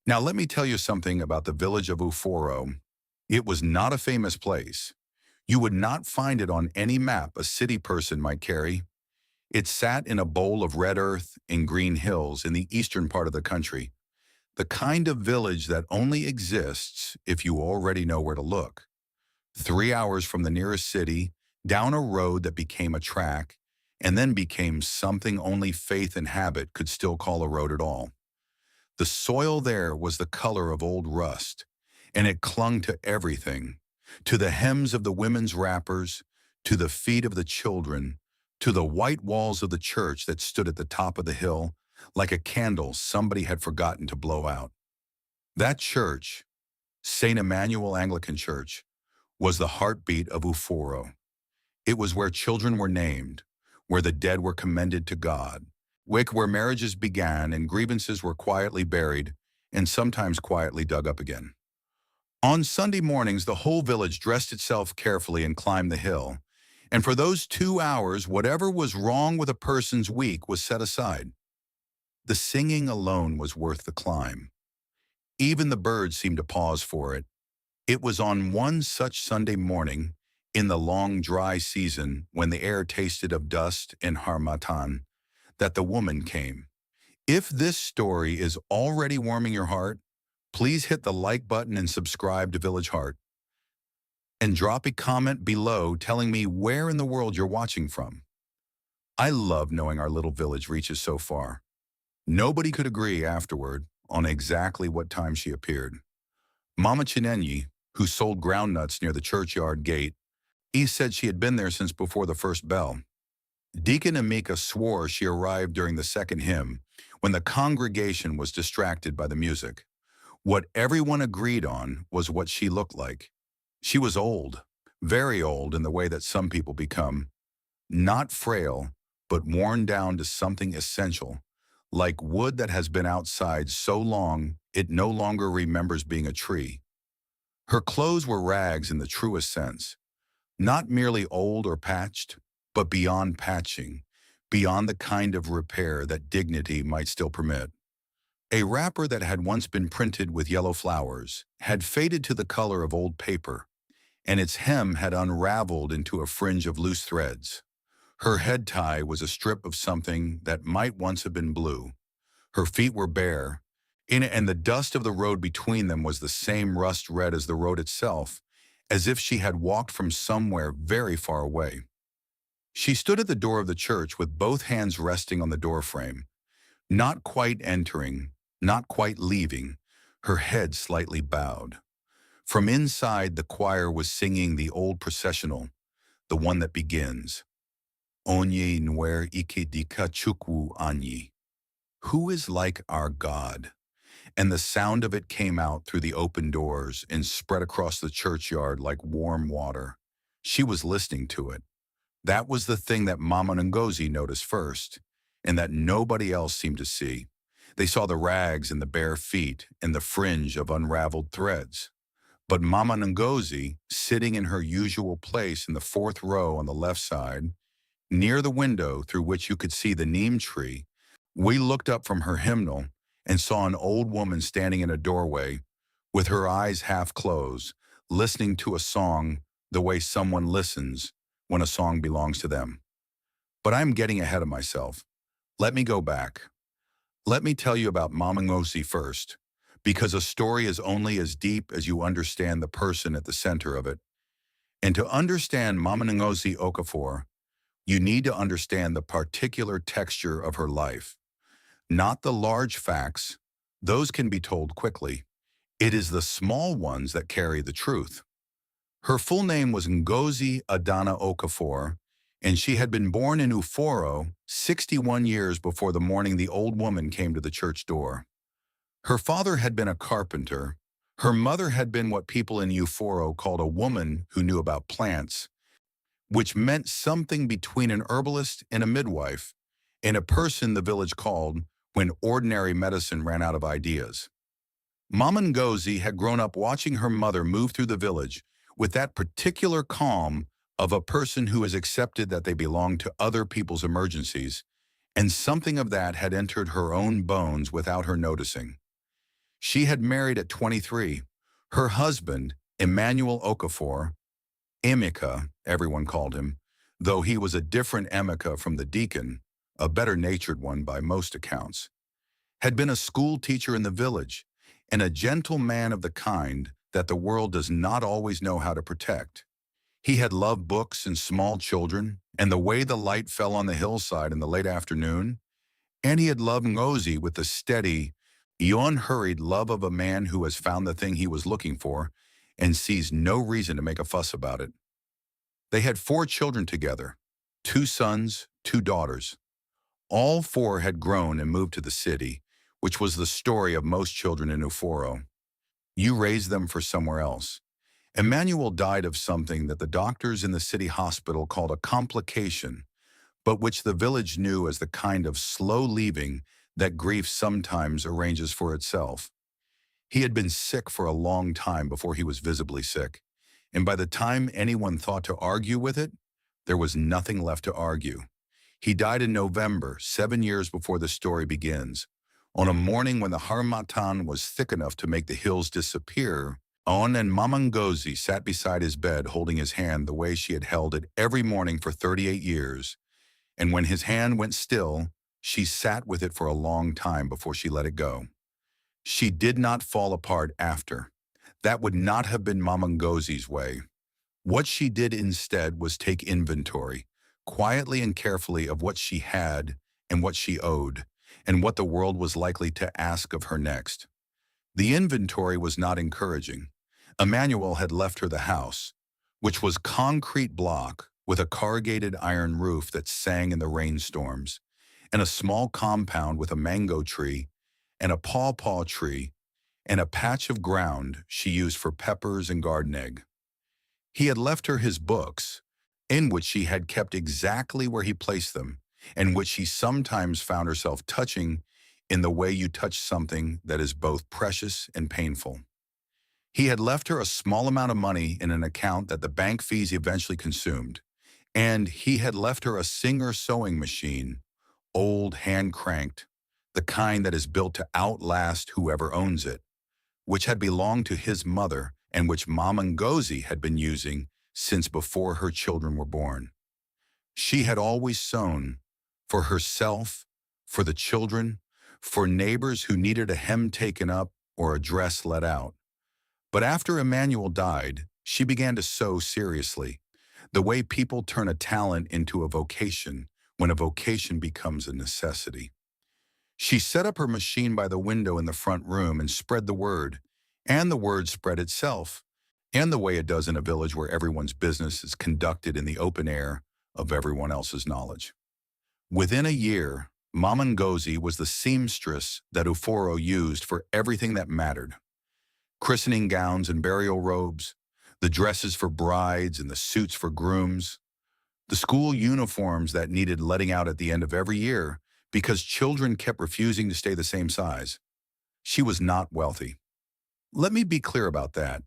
Now let me tell you something about the village of Uforo. It was not a famous place. You would not find it on any map a city person might carry. It sat in a bowl of red earth in green hills in the eastern part of the country, the kind of village that only exists if you already know where to look. 3 hours from the nearest city, down a road that became a track, and then became something only faith and habit could still call a road at all. The soil there was the color of old rust, and it clung to everything, to the hems of the women's wrappers, to the feet of the children, to the white walls of the church that stood at the top of the hill, like a candle somebody had forgotten to blow out. That church, St. Emmanuel Anglican Church, was the heartbeat of Uforo. It was where children were named, where the dead were commended to God, where marriages began and grievances were quietly buried and sometimes quietly dug up again. On Sunday mornings, the whole village dressed itself carefully and climbed the hill. And for those 2 hours, whatever was wrong with a person's week was set aside. The singing alone was worth the climb. Even the birds seemed to pause for it. It was on one such Sunday morning, in the long dry season when the air tasted of dust and harmattan, that the woman came. If this story is already warming your heart, please hit the like button and subscribe to Village Heart. And drop a comment below telling me where in the world you're watching from. I love knowing our little village reaches so far. Nobody could agree afterward on exactly what time she appeared. Mama Chinenyi, who sold groundnuts near the churchyard gate, said she had been there since before the first bell. Deacon Emeka swore she arrived during the second hymn, when the congregation was distracted by the music. What everyone agreed on was what she looked like. She was old, very old in the way that some people become. Not frail, but worn down to something essential, like wood that has been outside so long it no longer remembers being a tree. Her clothes were rags in the truest sense, not merely old or patched, but beyond patching, beyond the kind of repair that dignity might still permit. A wrapper that had once been printed with yellow flowers had faded to the color of old paper, and its hem had unraveled into a fringe of loose threads. Her head tie was a strip of something that might once have been blue. Her feet were bare, and the dust of the road between them was the same rust red as the road itself, as if she had walked from somewhere very far away. She stood at the door of the church with both hands resting on the doorframe, not quite entering, not quite leaving, her head slightly bowed. From inside, the choir was singing the old processional, the one that begins, Onye nwer ike dika chukwu anyi. Who is like our God? And the sound of it came out through the open doors and spread across the churchyard like warm water. She was listening to it. That was the thing that Mama Ngozi noticed first, and that nobody else seemed to see. They saw the rags and the bare feet and the fringe of unraveled threads. But Mama Ngozi, sitting in her usual place in the fourth row on the left side, near the window through which you could see the neem tree, we looked up from her hymnal and saw an old woman standing in a doorway, with her eyes half closed, listening to a song the way someone listens when a song belongs to them. But I'm getting ahead of myself. Let me go back. Let me tell you about Mama Ngozi first, because a story is only as deep as you understand the person at the center of it. And to understand Mama Ngozi Okafor, you need to understand the particular texture of her life. Not the large facts, those can be told quickly. It is the small ones that carry the truth. Her full name was Ngozi Okafor, and she had been born in Uforo 61 years before the morning the old woman came to the church door. Her father had been a carpenter. Her mother had been what people in Uforo called a woman who knew about plants, which meant something between an herbalist and a midwife, and a person the village called when ordinary medicine ran out of ideas. Mama Ngozi had grown up watching her mother move through the village with that particular calm of a person who has accepted that they belong to other people's emergencies, and something of that had entered her own bones without her noticing. She had married at 23. Her husband, Emmanuel Okafor, Emeka, everyone called him, though he was a different Emeka from the deacon, a better-natured one by most accounts, had been a school teacher in the village and a gentle man of the kind that the world does not always know how to protect. He had loved books and small children and the way the light fell on the hillside in the late afternoon, and he had loved Ngozi with the steady, unhurried love of a man who has found the thing he was looking for and sees no reason to make a fuss about it. They had 4 children together, 2 sons, 2 daughters. All 4 had grown and moved to the city, which was the story of most children in Uforo. You raised them for somewhere else. Emmanuel died of something that the doctors in the city hospital called a complication, but which the village knew as the kind of slow leaving that grief sometimes arranges for itself. He had been sick for a long time before he was visibly sick, and by the time anyone thought to argue with it, there was nothing left to argue. He died in November, 7 years before the story begins, on a morning when the harmattan was thick enough to make the hills disappear. And Mama Ngozi sat beside his bed holding his hand the way she had held it every morning for 38 years, and when his hand went still, she sat with it for a long time before she let it go. She did not fall apart after. That would not have been Mama Ngozi's way. What she did instead was take inventory, quietly and carefully, of what she had and what she owed, and what the world was likely to ask of her next. The inventory was not encouraging. Emmanuel had left her the house, which was concrete block with a corrugated iron roof that sang in the rainstorms, and a small compound with a mango tree and a pawpaw tree and a patch of ground she used for peppers and garden egg. He had left her his books, in which she had kept exactly where he placed them, and which she sometimes found herself touching in the way you touch something that is both precious and painful. He had left her a small amount of money in an account that the bank fees eventually consumed, and he had left her a Singer sewing machine, old, hand-cranked, the kind that is built to outlast whoever owns it, which had belonged to his mother and which Mama Ngozi had been using since before her children were born. She had always sewn, for herself, for the children, for neighbors who needed a hem taken up or a dress let out. But after Emmanuel died, she began to sew seriously, the way people turn a talent into a vocation when a vocation becomes a necessity. She set up her machine by the window in the front room and spread the word, and the word spread itself, and the way it does in a village where everyone's business is conducted in the open air of everyone else's knowledge. Within a year, Mama Ngozi was the seamstress that Uforo used for everything that mattered. Christening gowns and burial robes, the dresses for brides and the suits for grooms, the school uniforms that needed letting out at the end of every year because children kept refusing to stay the same size. She was not wealthy. Let me be clear about that,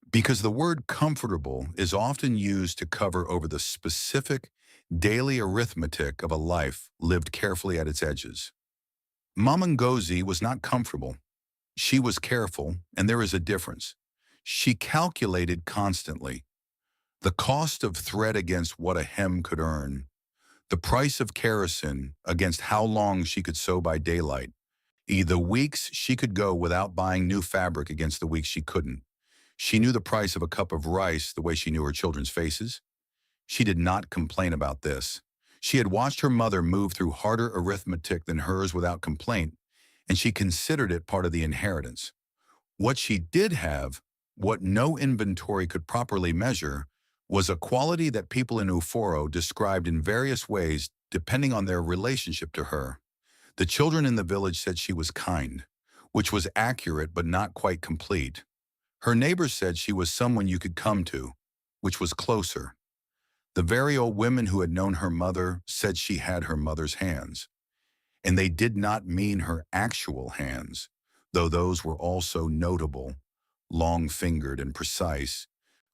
because the word comfortable is often used to cover over the specific daily arithmetic of a life lived carefully at its edges. Mama Ngozi was not comfortable. She was careful, and there is a difference. She calculated constantly. The cost of thread against what a hem could earn, the price of kerosene against how long she could sew by daylight, the weeks she could go without buying new fabric against the weeks she couldn't. She knew the price of a cup of rice the way she knew her children's faces. She did not complain about this. She had watched her mother move through harder arithmetic than hers without complaint, and she considered it part of the inheritance. What she did have, what no inventory could properly measure, was a quality that people in Uforo described in various ways depending on their relationship to her. The children in the village said she was kind, which was accurate but not quite complete. Her neighbors said she was someone you could come to, which was closer. The very old women who had known her mother said she had her mother's hands. And they did not mean her actual hands, though those were also notable, long-fingered and precise.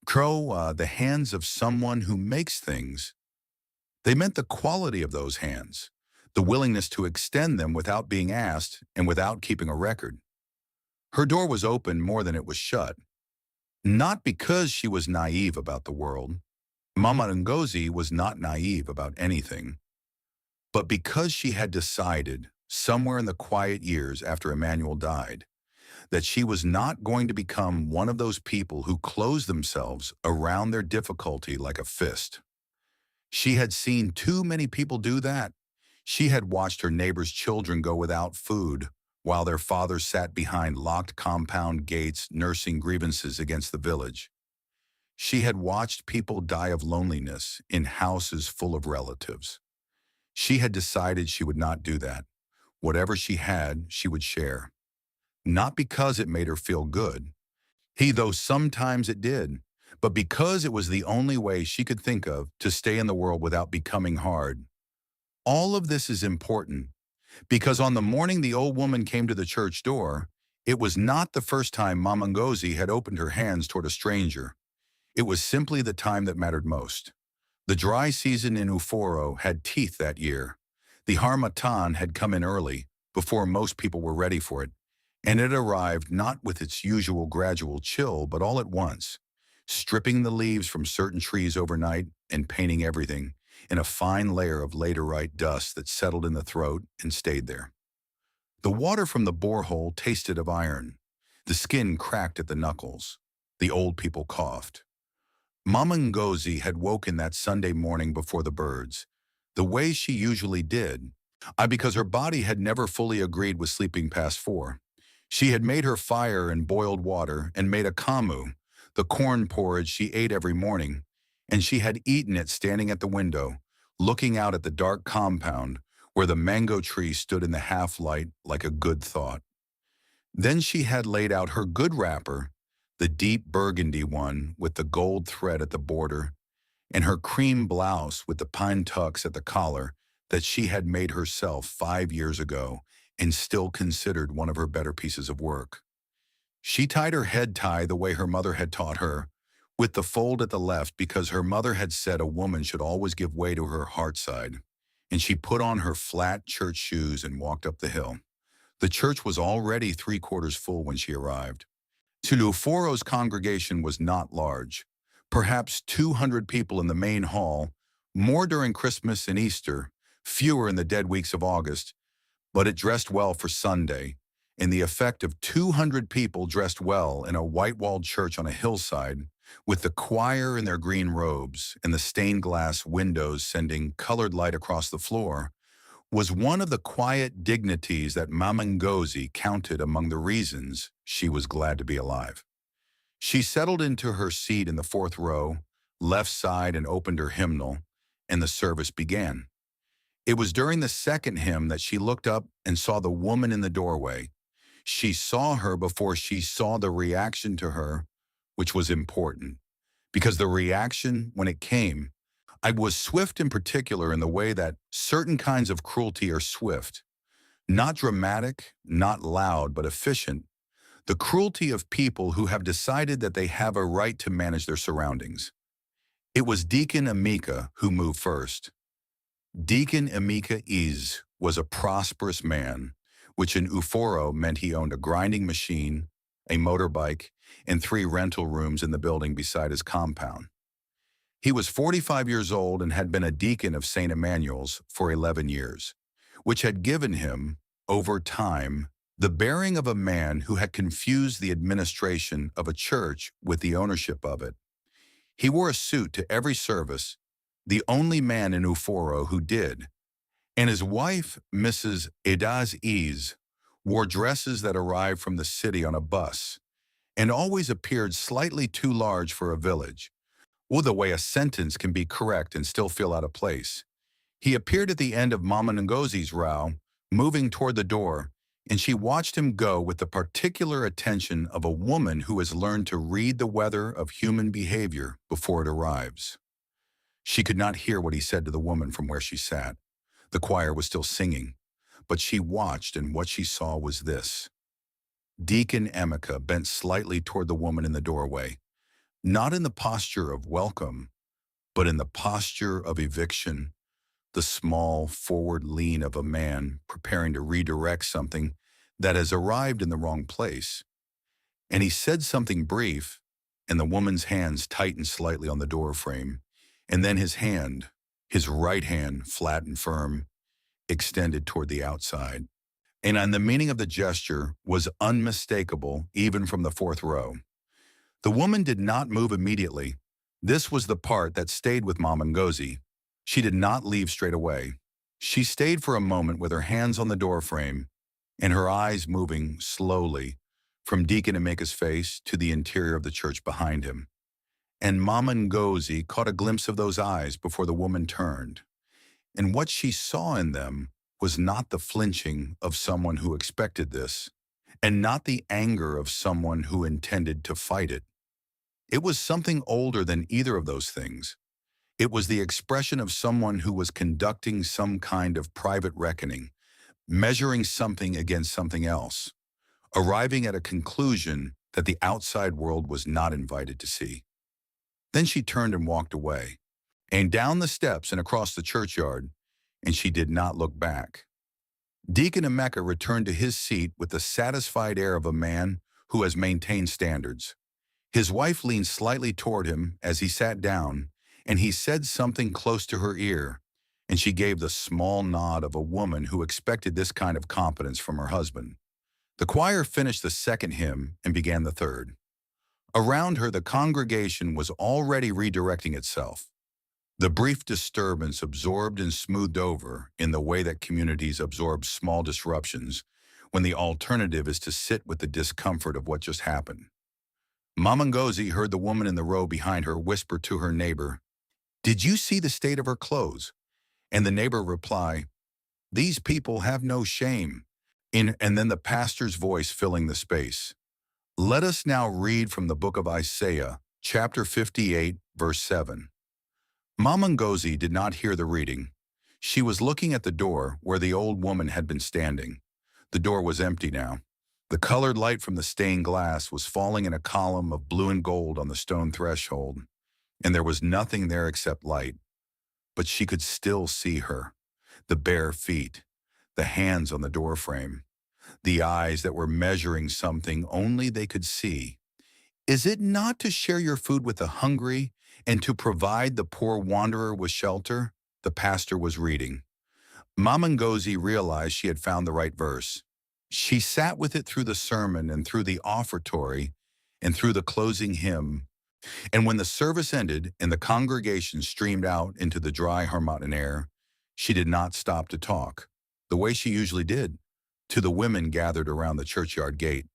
The hands of someone who makes things. They meant the quality of those hands, the willingness to extend them without being asked and without keeping a record. Her door was open more than it was shut, not because she was naive about the world. Mama Ngozi was not naive about anything, but because she had decided, somewhere in the quiet years after Emmanuel died, that she was not going to become one of those people who close themselves around their difficulty like a fist. She had seen too many people do that. She had watched her neighbors' children go without food, while their fathers sat behind locked compound gates nursing grievances against the village. She had watched people die of loneliness in houses full of relatives. She had decided she would not do that. Whatever she had, she would share. Not because it made her feel good, though sometimes it did, but because it was the only way she could think of to stay in the world without becoming hard. All of this is important because on the morning the old woman came to the church door, it was not the first time Mama Ngozi had opened her hands toward a stranger. It was simply the time that mattered most. The dry season in Uforo had teeth that year. The harmattan had come in early, before most people were ready for it, and it arrived not with its usual gradual chill, but all at once, stripping the leaves from certain trees overnight and painting everything in a fine layer of laterite dust that settled in the throat and stayed there. The water from the borehole tasted of iron. The skin cracked at the knuckles. The old people coughed. Mama Ngozi had woken that Sunday morning before the birds, the way she usually did, because her body had never fully agreed with sleeping past 4. She had made her fire and boiled water and made a kamu, the corn porridge she ate every morning, and she had eaten it standing at the window, looking out at the dark compound where the mango tree stood in the half-light like a good thought. Then she had laid out her good wrapper, the deep burgundy one with the gold thread at the border, and her cream blouse with the pine tucks at the collar that she had made herself 5 years ago and still considered one of her better pieces of work. She tied her head tie the way her mother had taught her, with the fold at the left because her mother had said a woman should always give way to her heart side, and she put on her flat church shoes and walked up the hill. The church was already 3/4 full when she arrived. Uforo's congregation was not large, perhaps 200 people in the main hall, more during Christmas and Easter, fewer in the dead weeks of August, but it dressed well for Sunday, and the effect of 200 people dressed well in a white-walled church on a hillside, with the choir in their green robes and the stained glass windows sending colored light across the floor, was one of the quiet dignities that Mama Ngozi counted among the reasons she was glad to be alive. She settled into her seat in the 4th row, left side, and opened her hymnal, and the service began. It was during the 2nd hymn that she looked up and saw the woman in the doorway. She saw her before she saw the reaction to her, which was important, because the reaction, when it came, I was swift in particular in the way that certain kinds of cruelty are swift, not dramatic, not loud, but efficient, the cruelty of people who have decided that they have a right to manage their surroundings. It was Deacon Emeka who moved first. Deacon Emeka was a prosperous man, which in Uforo meant he owned a grinding machine, a motorbike, and 3 rental rooms in the building beside his compound. He was 45 years old and had been a deacon of St. Emmanuel's for 11 years, which had given him, over time, the bearing of a man who had confused the administration of a church with the ownership of it. He wore a suit to every service, the only man in Uforo who did, and his wife, Mrs. Edaz, wore dresses that arrived from the city on a bus, and always appeared slightly too large for a village, or the way a sentence can be correct and still feel out of place. He appeared at the end of Mama Ngozi's row, moving toward the door, and she watched him go with the particular attention of a woman who has learned to read the weather of human behavior before it arrives. She could not hear what he said to the woman from where she sat. The choir was still singing, but she watched, and what she saw was this. Deacon Emeka bent slightly toward the woman in the doorway, not in the posture of welcome, but in the posture of eviction, the small forward lean of a man preparing to redirect something that has arrived in the wrong place. and he said something brief, and the woman's hands tightened slightly on the door frame, and then his right hand, flat and firm, extended toward the outside. And the meaning of the gesture was unmistakable even from the fourth row. The woman did not move immediately. This was the part that stayed with Mama Ngozi. She did not leave straight away. She stayed for a moment with her hands on the doorframe and her eyes moving slowly from Deacon Emeka's face to the interior of the church behind him. And Mama Ngozi caught a glimpse of those eyes before the woman turned. And what she saw in them was not the flinching of someone who expected this, and not the anger of someone who intended to fight it. It was something older than either of those things. It was the expression of someone who was conducting some kind of private reckoning, measuring something against something else, arriving at a conclusion that the outside world was not invited to see. Then she turned and walked away, and down the steps and across the churchyard, and she did not look back. Deacon Emeka returned to his seat with the satisfied air of a man who has maintained standards. His wife leaned slightly toward him as he sat down, and he said something close to her ear, and she gave the small nod of a woman who expected this kind of competence from her husband. The choir finished the second hymn and began the third. Around her, the congregation was already redirecting itself. The brief disturbance absorbed and smoothed over in the way that communities absorb small disruptions when the alternative is to sit with the discomfort of what just happened. Mama Ngozi heard the woman in the row behind her whisper to her neighbor, "Did you see the state of her clothes?" And the neighbor reply, "These people have no shame." And then the pastor's voice filling the space. Let us now read from the book of Isaiah, chapter 58, verse 7. Mama Ngozi did not hear the reading. She was looking at the door where the old woman had been standing. The door was empty now. The colored light from the stained glass was falling in a column of blue and gold on the stone threshold, and there was nothing there except light. But she could still see her, the bare feet, the hands on the doorframe, the eyes that were measuring something only they could see. Is it not to share your food with the hungry and to provide the poor wanderer with shelter? The pastor was reading. Mama Ngozi realized she had found the right verse. She sat with it through the sermon and through the offertory and through the closing hymn. And when the service ended and the congregation streamed out into the dry Harmattan air, she did not stop to talk, the way she usually did, to the women gathered around the churchyard gate.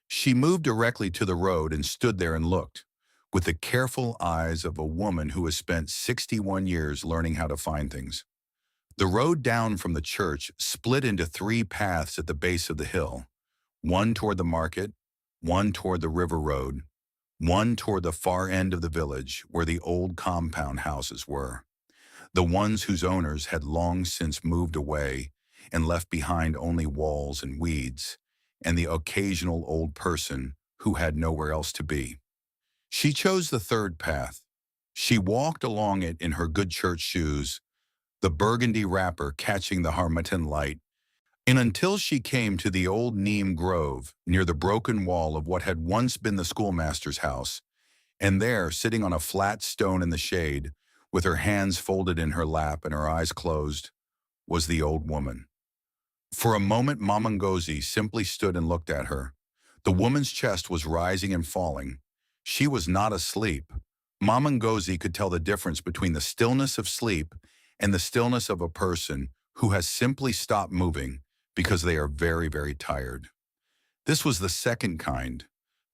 She moved directly to the road and stood there and looked, with the careful eyes of a woman who has spent 61 years learning how to find things. The road down from the church split into 3 paths at the base of the hill, one toward the market, one toward the river road, one toward the far end of the village where the old compound houses were, the ones whose owners had long since moved away and left behind only walls and weeds, and the occasional old person who had nowhere else to be. She chose the third path. She walked along it in her good church shoes, the burgundy wrapper catching the Harmattan light, and until she came to the old neem grove near the broken wall of what had once been the schoolmaster's house, and there, sitting on a flat stone in the shade, with her hands folded in her lap and her eyes closed, was the old woman. For a moment, Mama Ngozi simply stood and looked at her. The woman's chest was rising and falling. She was not asleep. Mama Ngozi could tell the difference between the stillness of sleep and the stillness of a person who has simply stopped moving because they are very, very tired. This was the second kind,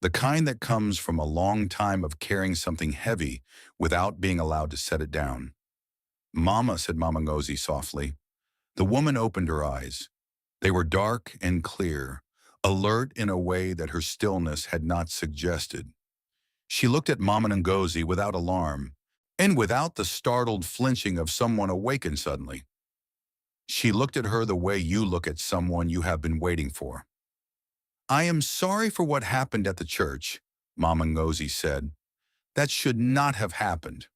the kind that comes from a long time of carrying something heavy without being allowed to set it down. "Mama," said Mama Ngozi softly. The woman opened her eyes. They were dark and clear, alert in a way that her stillness had not suggested. She looked at Mama Ngozi without alarm, and without the startled flinching of someone awakened suddenly. She looked at her the way you look at someone you have been waiting for. "I am sorry for what happened at the church," Mama Ngozi said. "That should not have happened."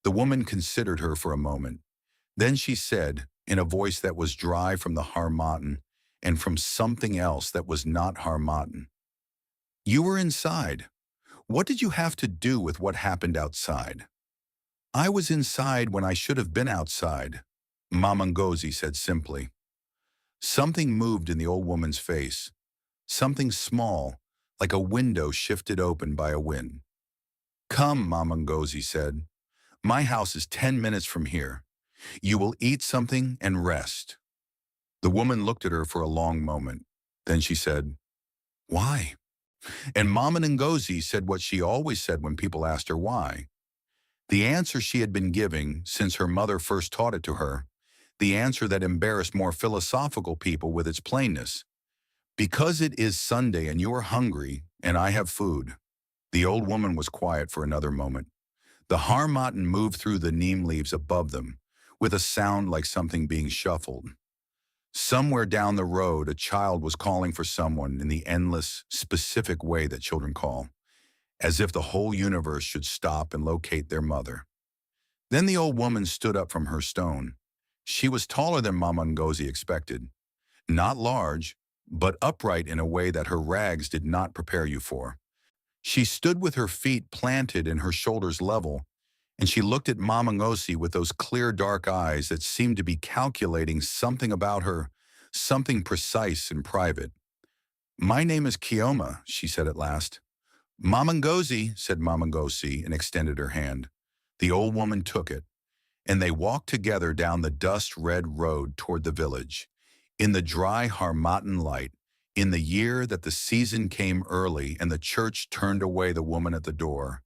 The woman considered her for a moment. Then she said, in a voice that was dry from the Harmattan and from something else that was not Harmattan, You were inside. What did you have to do with what happened outside? I was inside when I should have been outside, Mama Ngozi said simply. Something moved in the old woman's face. Something small, like a window shifted open by a wind. Come, Mama Ngozi said. My house is 10 minutes from here. You will eat something and rest. The woman looked at her for a long moment. Then she said, Why? And Mama Ngozi said what she always said when people asked her why. The answer she had been giving since her mother first taught it to her, the answer that embarrassed more philosophical people with its plainness. Because it is Sunday and you are hungry and I have food. The old woman was quiet for another moment. The harmattan moved through the neem leaves above them, with a sound like something being shuffled. Somewhere down the road, a child was calling for someone in the endless, specific way that children call, as if the whole universe should stop and locate their mother. Then the old woman stood up from her stone. She was taller than Mama Ngozi expected. Not large, but upright in a way that her rags did not prepare you for. She stood with her feet planted and her shoulders level, and she looked at Mama Ngozi with those clear dark eyes that seemed to be calculating something about her, something precise and private. My name is Chioma, she said at last. Mama Ngozi, said Mama Ngozi and extended her hand. The old woman took it, and they walked together down the dust-red road toward the village. In the dry harmattan light, in the year that the season came early and the church turned away the woman at the door,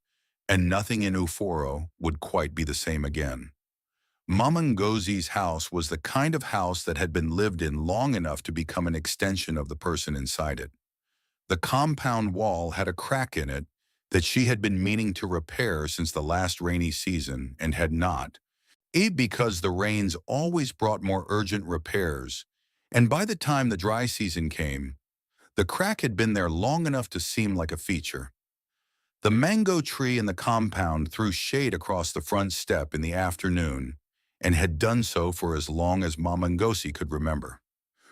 and nothing in Uforo would quite be the same again. Mama Ngozi's house was the kind of house that had been lived in long enough to become an extension of the person inside it. The compound wall had a crack in it that she had been meaning to repair since the last rainy season and had not, because the rains always brought more urgent repairs, and by the time the dry season came, the crack had been there long enough to seem like a feature. The mango tree in the compound threw shade across the front step in the afternoon and had done so for as long as Mama Ngozi could remember.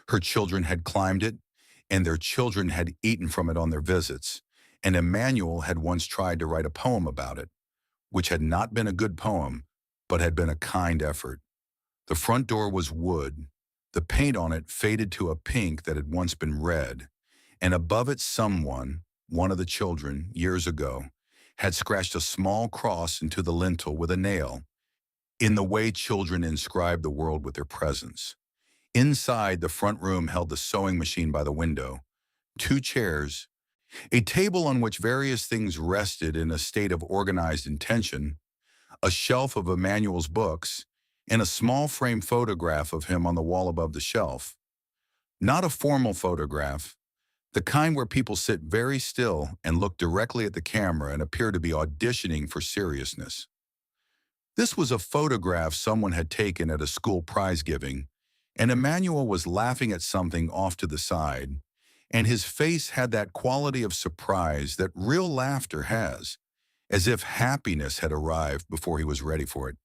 Her children had climbed it, and their children had eaten from it on their visits, and Emmanuel had once tried to write a poem about it, which had not been a good poem, but had been a kind effort. The front door was wood. The paint on it faded to a pink that had once been red, and above it someone, one of the children, years ago, had scratched a small cross into the lintel with a nail, in the way children inscribe the world with their presence. Inside, the front room held the sewing machine by the window, 2 chairs, a table on which various things rested in a state of organized intention, a shelf of Emmanuel's books, and a small frame photograph of him on the wall above the shelf. Not a formal photograph, the kind where people sit very still and look directly at the camera and appear to be auditioning for seriousness. This was a photograph someone had taken at a school prize giving, and Emmanuel was laughing at something off to the side, and his face had that quality of surprise that real laughter has, as if happiness had arrived before he was ready for it.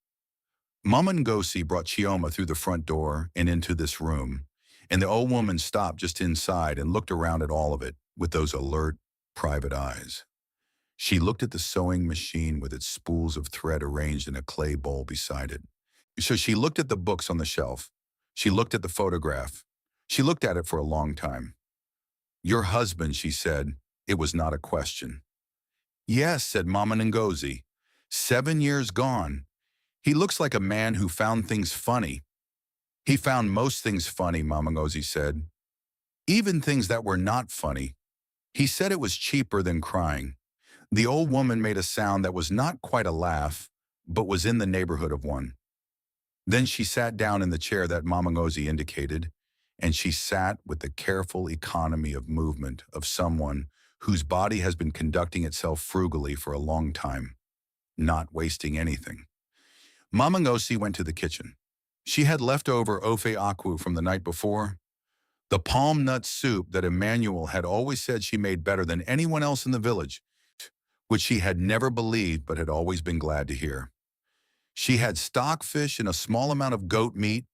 Mama Ngozi brought Chioma through the front door and into this room, and the old woman stopped just inside and looked around at all of it with those alert, private eyes. She looked at the sewing machine with its spools of thread arranged in a clay bowl beside it. So she looked at the books on the shelf. She looked at the photograph. She looked at it for a long time. Your husband, she said. It was not a question. Yes, said Mama Ngozi. 7 years gone. He looks like a man who found things funny. He found most things funny, Mama Ngozi said. Even things that were not funny. He said it was cheaper than crying. The old woman made a sound that was not quite a laugh, but was in the neighborhood of one. Then she sat down in the chair that Mama Ngozi indicated, and she sat with the careful economy of movement of someone whose body has been conducting itself frugally for a long time, not wasting anything. Mama Ngozi went to the kitchen. She had leftover ofe akwu from the night before, the palm nut soup that Emmanuel had always said she made better than anyone else in the village, which she had never believed but had always been glad to hear. She had stockfish and a small amount of goat meat,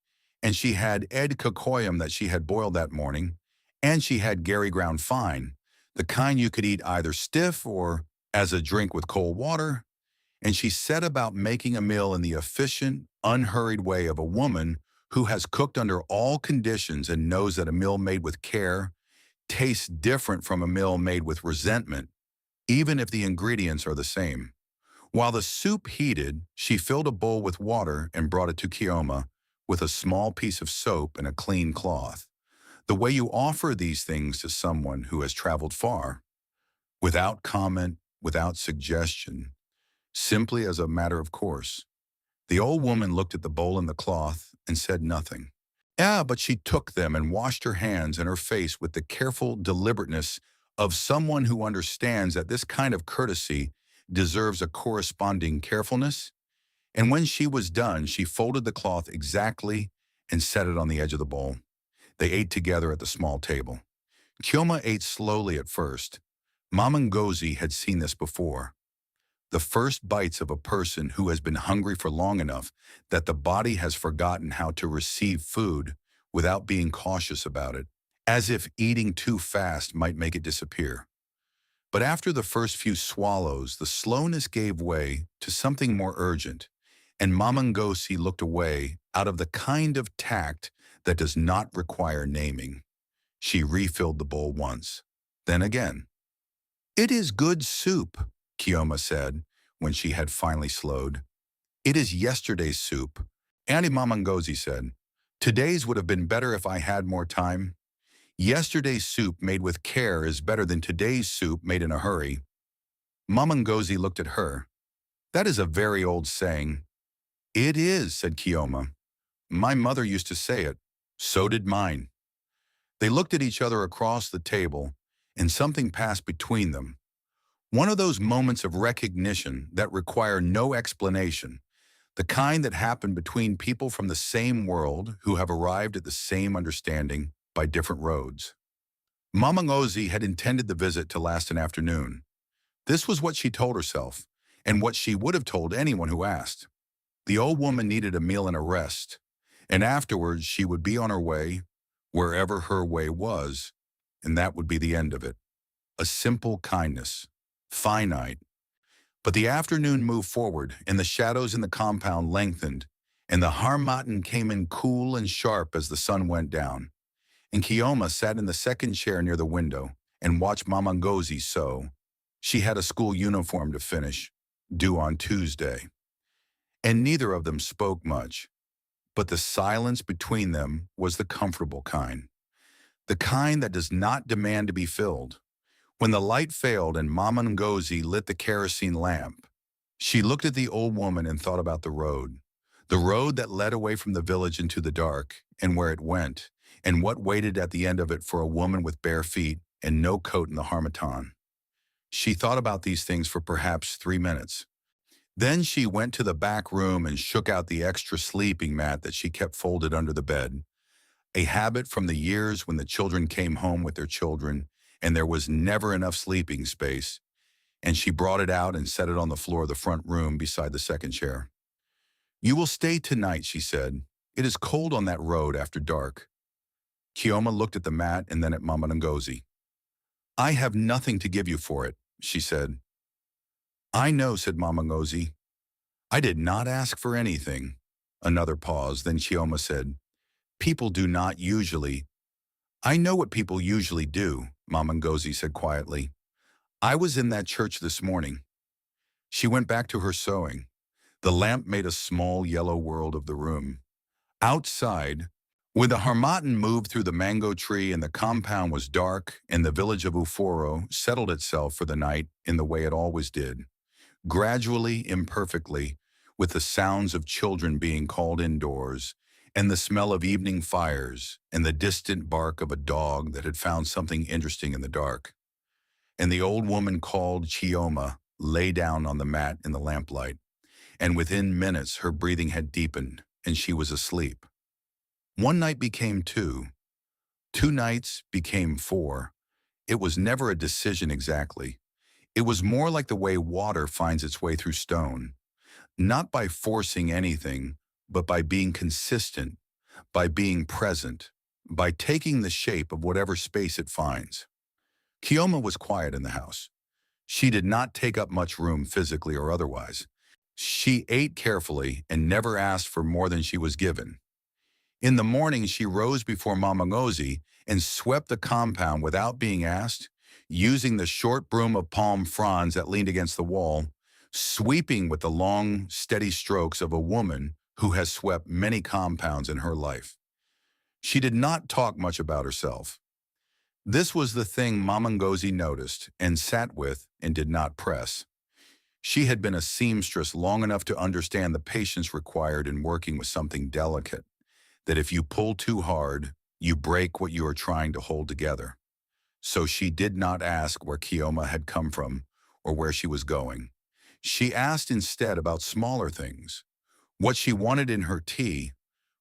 and she had ed cocoyam that she had boiled that morning, and she had Gary ground fine, the kind you could eat either stiff or as a drink with cold water, and she set about making a meal in the efficient, unhurried way of a woman who has cooked under all conditions and knows that a meal made with care tastes different from a meal made with resentment, even if the ingredients are the same. While the soup heated, she filled a bowl with water and brought it to Chioma with a small piece of soap and a clean cloth, the way you offer these things to someone who has traveled far, without comment, without suggestion, simply as a matter of course. The old woman looked at the bowl and the cloth and said nothing. Yeah, but she took them and washed her hands and her face with the careful deliberateness of someone who understands that this kind of courtesy deserves a corresponding carefulness. And when she was done, she folded the cloth exactly and set it on the edge of the bowl. They ate together at the small table. Chioma ate slowly at first. Mama Ngozi had seen this before. The first bites of a person who has been hungry for long enough that the body has forgotten how to receive food without being cautious about it, as if eating too fast might make it disappear. But after the first few swallows, the slowness gave way to something more urgent, and Mama Ngozi looked away out of the kind of tact that does not require naming. She refilled the bowl once, then again. "It is good soup," Chioma said, when she had finally slowed. "It is yesterday's soup." Auntie Mama Ngozi said, "Today's would have been better if I had more time. Yesterday's soup made with care is better than today's soup made in a hurry." Mama Ngozi looked at her. "That is a very old saying." "It is," said Chioma. "My mother used to say it. So did mine." They looked at each other across the table, and something passed between them. One of those moments of recognition that require no explanation, the kind that happen between people from the same world who have arrived at the same understanding by different roads. Mama Ngozi had intended the visit to last an afternoon. This was what she told herself, and what she would have told anyone who asked. The old woman needed a meal and a rest, and afterwards she would be on her way, wherever her way was, and that would be the end of it. A simple kindness, finite. But the afternoon moved forward, and the shadows in the compound lengthened, and the harmattan came in cool and sharp as the sun went down. And Chioma sat in the second chair near the window and watched Mama Ngozi sew. She had a school uniform to finish, due on Tuesday. And neither of them spoke much, but the silence between them was the comfortable kind, the kind that does not demand to be filled. When the light failed and Mama Ngozi lit the kerosene lamp, she looked at the old woman and thought about the road that led away from the village into the dark, and where it went, and what waited at the end of it for a woman with bare feet and no coat in the harmattan. She thought about these things for perhaps 3 minutes. Then she went to the back room and shook out the extra sleeping mat that she kept folded under the bed, a habit from the years when the children came home with their children and there was never enough sleeping space, and she brought it out and set it on the floor of the front room beside the second chair. "You will stay tonight," she said. "It is cold on that road after dark." Chioma looked at the mat and then at Mama Ngozi. "I have nothing to give you for it," she said. "I know," said Mama Ngozi. "I did not ask for anything." Another pause, then Chioma said, "People do not usually—" "I know what people usually do," Mama Ngozi said quietly. "I was in that church this morning." She went back to her sewing. The lamp made a small yellow world of the room. Outside, when the harmattan moved through the mango tree and the compound was dark and the village of Uforo settled itself for the night in the way it always did, gradually, imperfectly, with the sounds of children being called indoors, and the smell of evening fires, and the distant bark of a dog that had found something interesting in the dark. And the old woman called Chioma lay down on the mat in the lamplight, and within minutes her breathing had deepened, and she was asleep. One night became 2. 2 nights became 4. It was never a decision exactly. It was more like the way water finds its way through stone, not by forcing anything, but by being consistent, by being present, by taking the shape of whatever space it finds. Chioma was quiet in the house. She did not take up much room physically or otherwise. She ate carefully and never asked for more than she was given. In the morning, she rose before Mama Ngozi and swept the compound without being asked, using the short broom of palm fronds that leaned against the wall, sweeping with the long, steady strokes of a woman who has swept many compounds in her life. She did not talk much about herself. This was the thing Mama Ngozi noticed and sat with and did not press. She had been a seamstress long enough to understand the patience required in working with something delicate, that if you pull too hard, you break what you are trying to hold together. So she did not ask where Chioma had come from or where she was going. She asked instead about smaller things, what she wanted in her tea,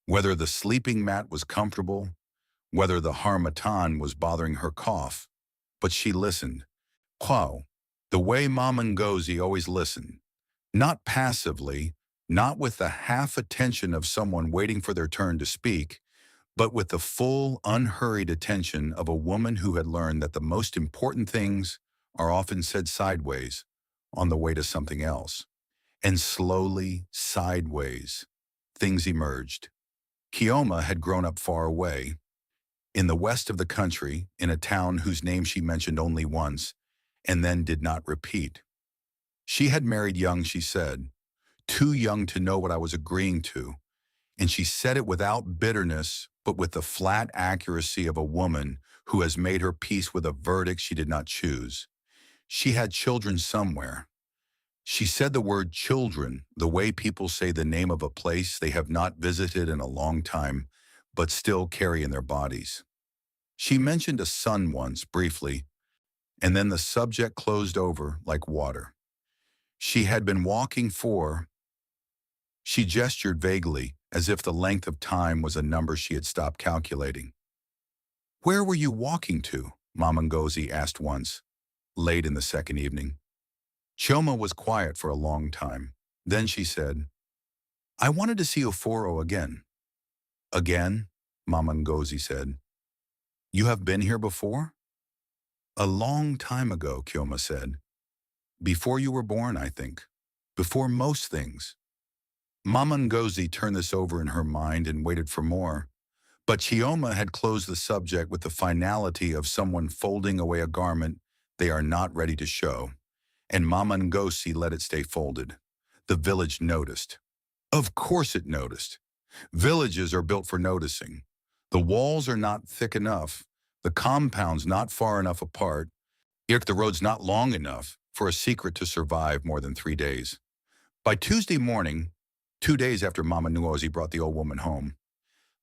whether the sleeping mat was comfortable, whether the harmattan was bothering her cough. But she listened. Wow, the way Mama Ngozi always listened. Not passively, not with the half attention of someone waiting for their turn to speak, but with the full, unhurried attention of a woman who had learned that the most important things are often said sideways on the way to something else. And slowly, sideways, things emerged. Chioma had grown up far away, in the west of the country, in a town whose name she mentioned only once, and then did not repeat. She had married young, she said, too young to know what I was agreeing to, and she said it without bitterness, but with the flat accuracy of a woman who has made her peace with a verdict she did not choose. She had children somewhere. She said the word children, the way people say the name of a place they have not visited in a long time, but still carry in their bodies. She mentioned a son once, briefly, and then the subject closed over like water. She had been walking for. She gestured vaguely, as if the length of time was a number she had stopped calculating. Where were you walking to? Mama Ngozi asked once, late in the second evening. Chioma was quiet for a long time. Then she said, I wanted to see Uforo again. Again? Mama Ngozi said. You have been here before? A long time ago, Chioma said. Before you were born, I think. Before most things. Mama Ngozi turned this over in her mind and waited for more. But Chioma had closed the subject with the finality of someone folding away a garment they are not ready to show, and Mama Ngozi let it stay folded. The village noticed. Of course it noticed. Villages are built for noticing. The walls are not thick enough, the compounds not far enough apart, yet the roads not long enough for a secret to survive more than 3 days. By Tuesday morning, 2 days after Mama Ngozi brought the old woman home,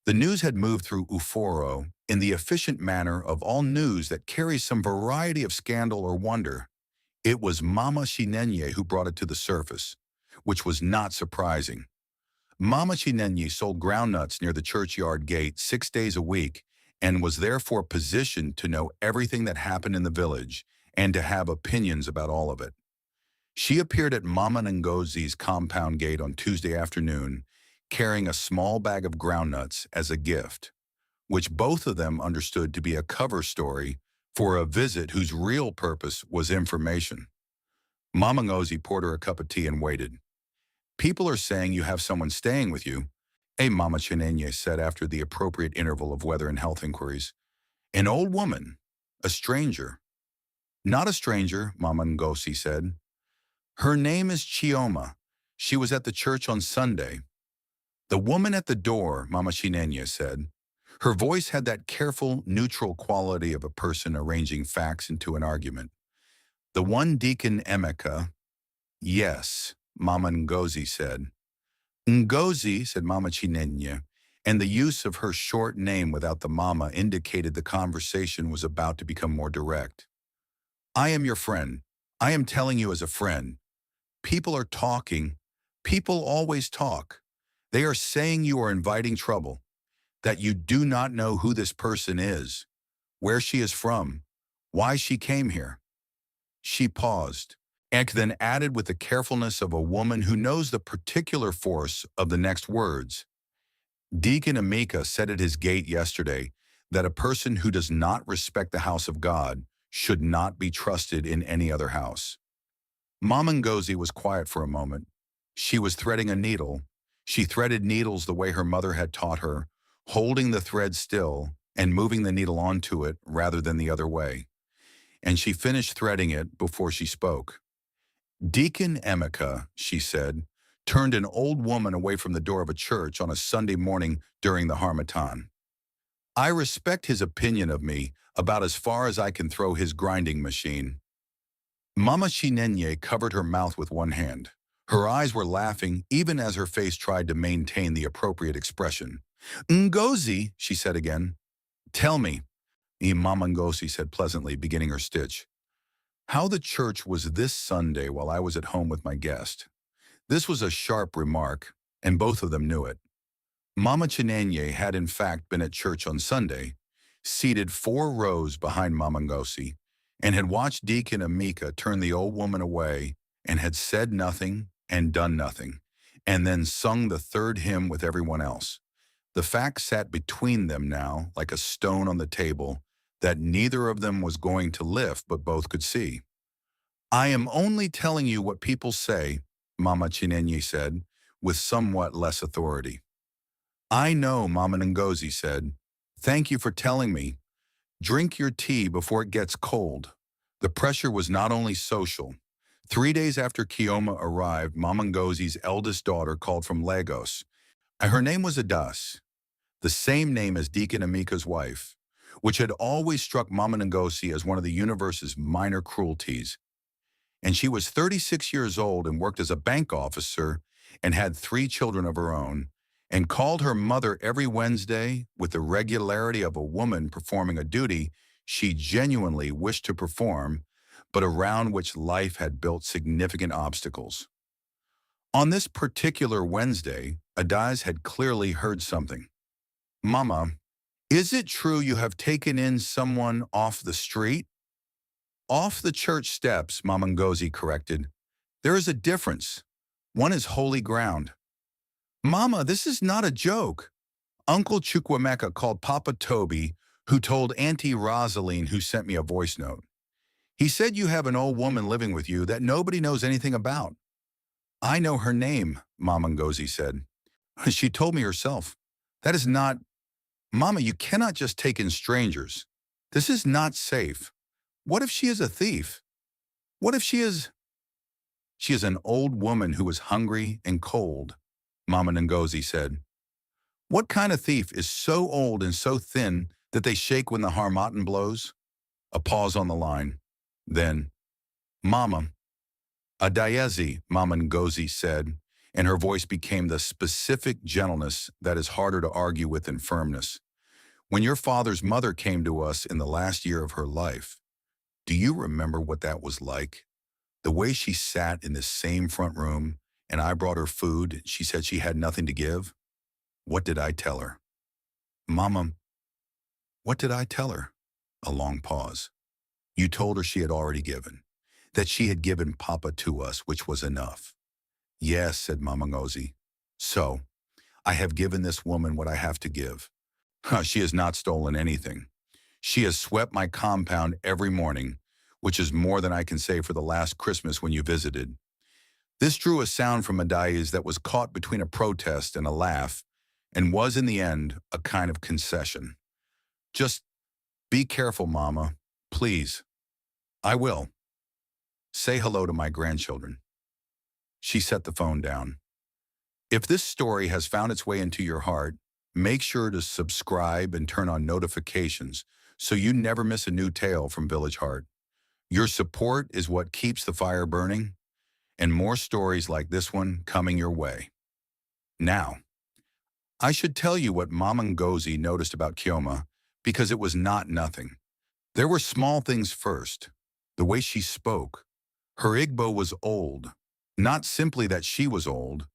the news had moved through Uforo in the efficient manner of all news that carries some variety of scandal or wonder. It was Mama Chinenye who brought it to the surface, which was not surprising. Mama Chinenye sold groundnuts near the churchyard gate 6 days a week and was therefore positioned to know everything that happened in the village and to have opinions about all of it. She appeared at Mama Ngozi's compound gate on Tuesday afternoon, carrying a small bag of groundnuts as a gift, which both of them understood to be a cover story for a visit whose real purpose was information. Mama Ngozi poured her a cup of tea and waited. People are saying you have someone staying with you, Mama Chinenye said after the appropriate interval of weather and health inquiries. An old woman, a stranger. Not a stranger, Mama Ngozi said. Her name is Chioma. She was at the church on Sunday. The woman at the door, Mama Chinenye said. Her voice had that careful, neutral quality of a person arranging facts into an argument. The one Deacon Emeka. Yes, Mama Ngozi said. Ngozi, said Mama Chinenye, and the use of her short name without the mama indicated the conversation was about to become more direct. I am your friend. I am telling you as a friend. People are talking. People always talk. They are saying you are inviting trouble, that you do not know who this person is, where she is from, why she came here. She paused, and then added with the carefulness of a woman who knows the particular force of the next words. Deacon Emeka said at his gate yesterday that a person who does not respect the house of God should not be trusted in any other house. Mama Ngozi was quiet for a moment. She was threading a needle. She threaded needles the way her mother had taught her, holding the thread still and moving the needle onto it rather than the other way. And she finished threading it before she spoke. Deacon Emeka, she said, turned an old woman away from the door of a church on a Sunday morning during the Harmattan. I respect his opinion of me about as far as I can throw his grinding machine. Mama Chinenye covered her mouth with one hand. Her eyes were laughing even as her face tried to maintain the appropriate expression. Ngozi, she said again. Tell me, Mama Ngozi said pleasantly, beginning her stitch, how the church was this Sunday while I was at home with my guest. This was a sharp remark, and both of them knew it. Mama Chinenye had in fact been at church on Sunday, seated 4 rows behind Mama Ngozi, and had watched Deacon Emeka turn the old woman away and had said nothing and done nothing, and then sung the 3rd hymn with everyone else. The fact sat between them now like a stone on the table that neither of them was going to lift but both could see. I am only telling you what people say, Mama Chinenye said, with somewhat less authority. I know, Mama Ngozi said. Thank you for telling me. Drink your tea before it gets cold. The pressure was not only social. 3 days after Chioma arrived, Mama Ngozi's eldest daughter called from Lagos. Her name was Adas, the same name as Deacon Emeka's wife, which had always struck Mama Ngozi as one of the universe's minor cruelties. And she was 36 years old and worked as a bank officer and had 3 children of her own, and called her mother every Wednesday with the regularity of a woman performing a duty she genuinely wished to perform, but around which life had built significant obstacles. On this particular Wednesday, Adas had clearly heard something. Mama, is it true you have taken in someone off the street? Off the church steps, Mama Ngozi corrected. There is a difference. One is holy ground. Mama, this is not a joke. Uncle Chukwemeka called Papa Toby, who told Auntie Rosaline, who sent me a voice note. He said you have an old woman living with you that nobody knows anything about. I know her name, Mama Ngozi said. She told me herself. That is not... Mama, you cannot just take in strangers. This is not safe. What if she is a thief? What if she is... She is an old woman who is hungry and cold, Mama Ngozi said. What kind of thief is so old and so thin that they shake when the harmattan blows? A pause on the line. Then, Mama, Adayezi, Mama Ngozi said, and her voice became the specific gentleness that is harder to argue with than firmness. When your father's mother came to us in the last year of her life, do you remember what that was like? The way she sat in this same front room, and I brought her food, she said she had nothing to give. What did I tell her? Mama, what did I tell her? A long pause. You told her she had already given, that she had given Papa to us, which was enough. Yes, said Mama Ngozi. So, I have given this woman what I have to give. She has not stolen anything. She has swept my compound every morning, which is more than I can say for the last Christmas when you visited. This drew a sound from Adayez that was caught between a protest and a laugh, and was in the end a kind of concession. Just be careful, Mama, please. I will. Say hello to my grandchildren. She set the phone down. If this story has found its way into your heart, make sure to subscribe and turn on notifications so you never miss a new tale from Village Heart. Your support is what keeps the fire burning, and more stories like this one coming your way. Now, I should tell you what Mama Ngozi noticed about Chioma, because it was not nothing. There were small things first. The way she spoke. Her Igbo was old. Not simply that she was old,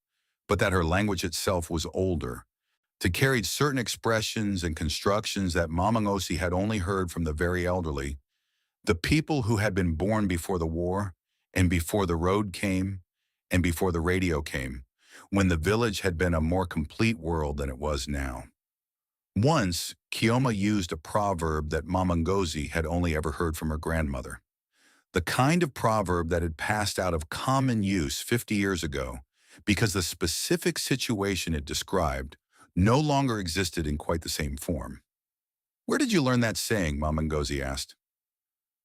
but that her language itself was older. To carry certain expressions and constructions that Mama Ngozi had only heard from the very elderly, the people who had been born before the war, and before the road came, and before the radio came, when the village had been a more complete world than it was now. Once, Chioma used a proverb that Mama Ngozi had only ever heard from her grandmother. The kind of proverb that had passed out of common use 50 years ago because the specific situation it described no longer existed in quite the same form. "Where did you learn that saying?" Mama Ngozi asked.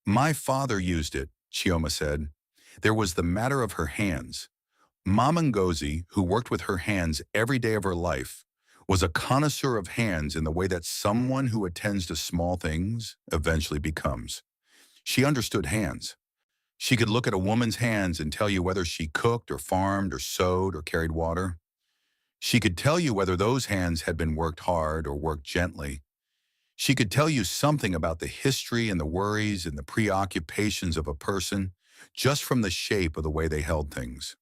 "My father used it," Chioma said. "There was the matter of her hands. Mama Ngozi, who worked with her hands every day of her life, was a connoisseur of hands in the way that someone who attends to small things eventually becomes. She understood hands. She could look at a woman's hands and tell you whether she cooked or farmed or sewed or carried water. She could tell you whether those hands had been worked hard or worked gently. She could tell you something about the history and the worries and the preoccupations of a person just from the shape of the way they held things.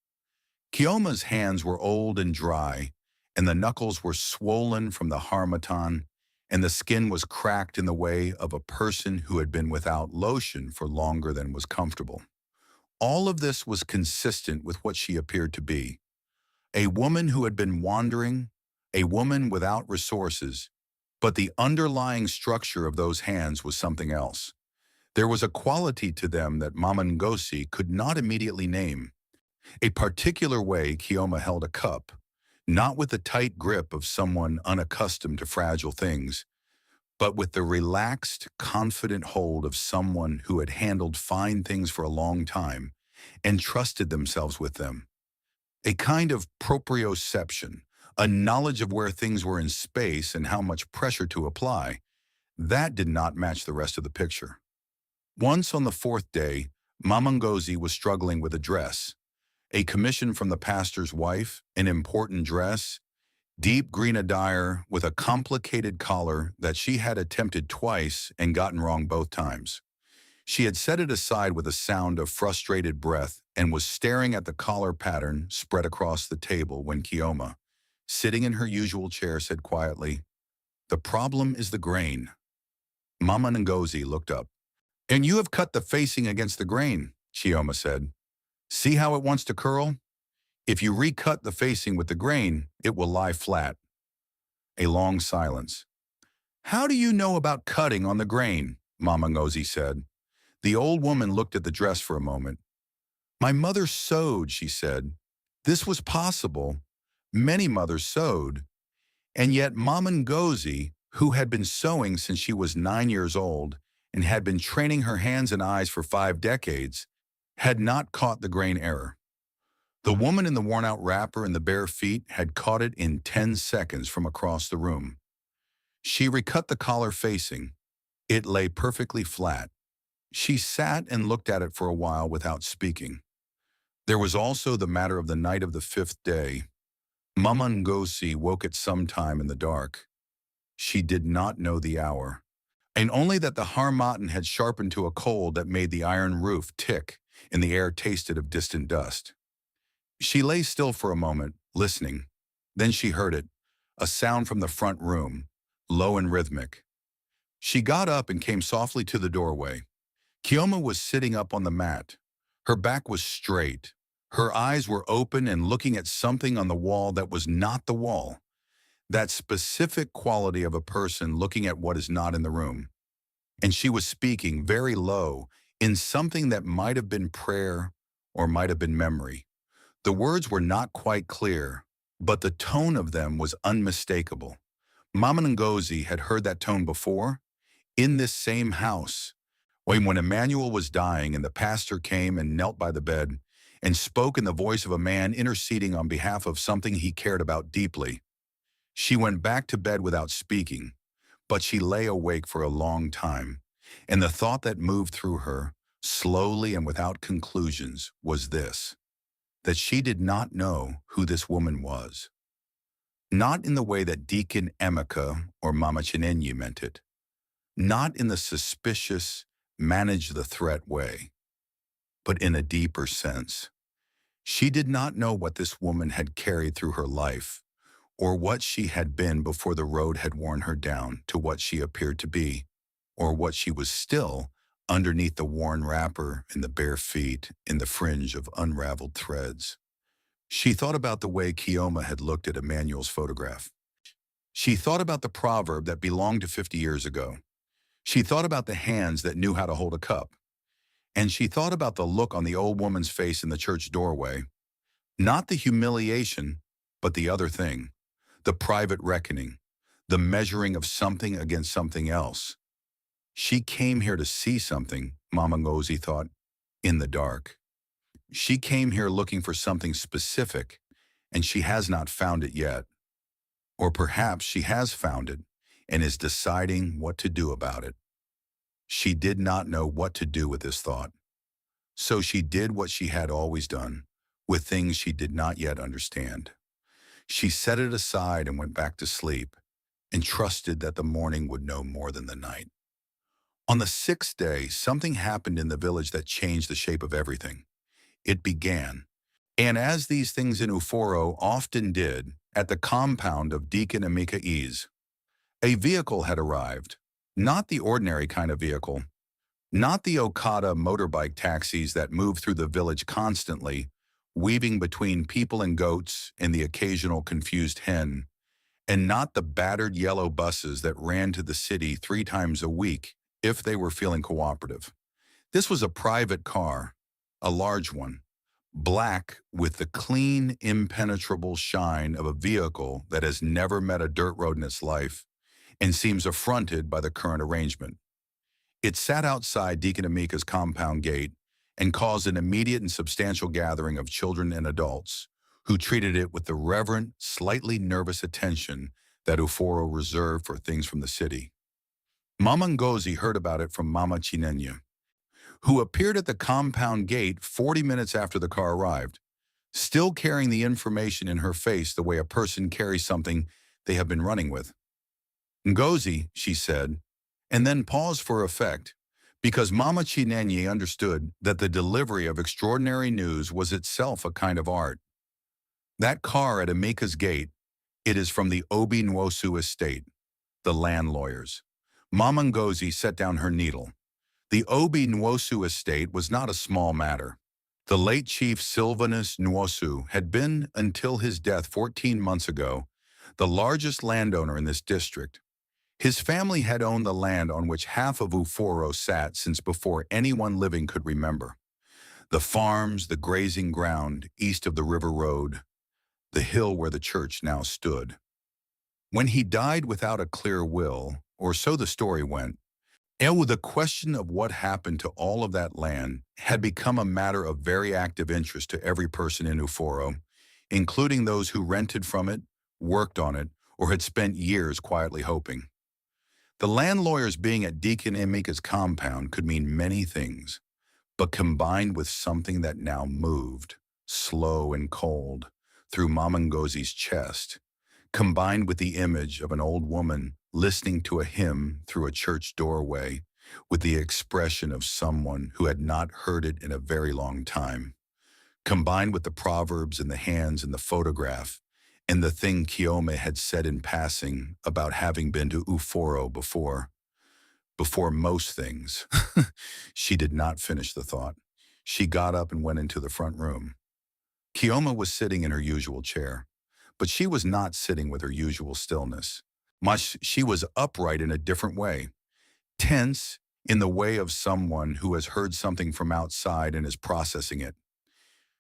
Kioma's hands were old and dry, and the knuckles were swollen from the harmattan, and the skin was cracked in the way of a person who had been without lotion for longer than was comfortable. All of this was consistent with what she appeared to be: a woman who had been wandering, a woman without resources, but the underlying structure of those hands was something else. There was a quality to them that Mama Ngozi could not immediately name. A particular way Chioma held a cup, not with the tight grip of someone unaccustomed to fragile things, but with the relaxed, confident hold of someone who had handled fine things for a long time and trusted themselves with them. A kind of proprioception, a knowledge of where things were in space and how much pressure to apply, that did not match the rest of the picture. Once on the fourth day, Mama Ngozi was struggling with a dress. A commission from the pastor's wife, an important dress, deep green attire with a complicated collar that she had attempted twice and gotten wrong both times. She had set it aside with a sound of frustrated breath and was staring at the collar pattern spread across the table when Chioma, sitting in her usual chair, said quietly, "The problem is the grain." Mama Ngozi looked up. "And you have cut the facing against the grain," Chioma said. "See how it wants to curl? If you recut the facing with the grain, it will lie flat." A long silence. "How do you know about cutting on the grain?" Mama Ngozi said. The old woman looked at the dress for a moment. "My mother sewed," she said. "This was possible. Many mothers sewed. And yet Mama Ngozi, who had been sewing since she was 9 years old and had been training her hands and eyes for 5 decades, had not caught the grain error. The woman in the worn-out wrapper and the bare feet had caught it in 10 seconds from across the room. She recut the collar facing. It lay perfectly flat. She sat and looked at it for a while without speaking. There was also the matter of the night of the fifth day. Mama Ngozi woke at some time in the dark. She did not know the hour, and only that the harmattan had sharpened to a cold that made the iron roof tick and the air tasted of distant dust. She lay still for a moment, listening. Then she heard it, a sound from the front room, low and rhythmic. She got up and came softly to the doorway. Chioma was sitting up on the mat. Her back was straight. Her eyes were open and looking at something on the wall that was not the wall. That specific quality of a person looking at what is not in the room. And she was speaking very low in something that might have been prayer or might have been memory. The words were not quite clear, but the tone of them was unmistakable. Mama Ngozi had heard that tone before, in this same house, when Emmanuel was dying and the pastor came and knelt by the bed and spoke in the voice of a man interceding on behalf of something he cared about deeply. She went back to bed without speaking, but she lay awake for a long time, and the thought that moved through her, slowly and without conclusions, was this: that she did not know who this woman was. Not in the way that Deacon Emeka or Mama Chinenye meant it. Not in the suspicious, manage the threat way, but in a deeper sense. She did not know what this woman had carried through her life, or what she had been before the road had worn her down to what she appeared to be, or what she was still underneath the worn wrapper and the bare feet in the fringe of unraveled threads. She thought about the way Chioma had looked at Emmanuel's photograph. She thought about the proverb that belonged to 50 years ago. She thought about the hands that knew how to hold a cup. And she thought about the look on the old woman's face in the church doorway. Not the humiliation, but the other thing. The private reckoning. The measuring of something against something else. She came here to see something, Mama Ngozi thought, in the dark. She came here looking for something specific, and she has not found it yet. Or perhaps she has found it and is deciding what to do about it. She did not know what to do with this thought. So she did what she had always done, with things she did not yet understand. She set it aside and went back to sleep, and trusted that the morning would know more than the night. On the sixth day, something happened in the village that changed the shape of everything. It began. And as these things in Uforo often did, at the compound of Deacon Emeka, a vehicle had arrived. Not the ordinary kind of vehicle. Not the Okada motorbike taxis that move through the village constantly, weaving between people and goats and the occasional confused hen. And not the battered yellow buses that ran to the city 3 times a week if they were feeling cooperative. This was a private car, a large one, black with the clean, impenetrable shine of a vehicle that has never met a dirt road in its life and seems affronted by the current arrangement. It sat outside Deacon Emeka's compound gate and caused an immediate and substantial gathering of children and adults who treated it with the reverent, slightly nervous attention that Uforo reserved for things from the city. Mama Ngozi heard about it from Mama Chinenya, who appeared at the compound gate 40 minutes after the car arrived, still carrying the information in her face the way a person carries something they have been running with. Ngozi, she said, and then paused for effect, because Mama Chinenya understood that the delivery of extraordinary news was itself a kind of art. That car at Emeka's gate, it is from the Obi Nwosu estate, the land lawyers. Mama Ngozi set down her needle. The Obi Nwosu estate was not a small matter. The late Chief Sylvanus Nwosu had been, until his death 14 months ago, the largest landowner in this district. His family had owned the land on which half of Uforo sat since before anyone living could remember. The farms, the grazing ground east of the river road, the hill where the church now stood. When he died without a clear will, or so the story went, the question of what happened to all of that land had become a matter of very active interest to every person in Uforo, including those who rented from it, worked on it, or had spent years quietly hoping. The land lawyers being at Deacon Emeka's compound could mean many things, but combined with something that now moved, slow and cold, through Mama Ngozi's chest, combined with the image of an old woman listening to a hymn through a church doorway with the expression of someone who had not heard it in a very long time, combined with the proverbs in the hands in the photograph and the thing Chioma had said in passing about having been to Uforo before most things. She did not finish the thought. She got up and went into the front room. Chioma was sitting in her usual chair, but she was not sitting with her usual stillness. She was upright in a different way, tense in the way of someone who has heard something from outside and is processing it.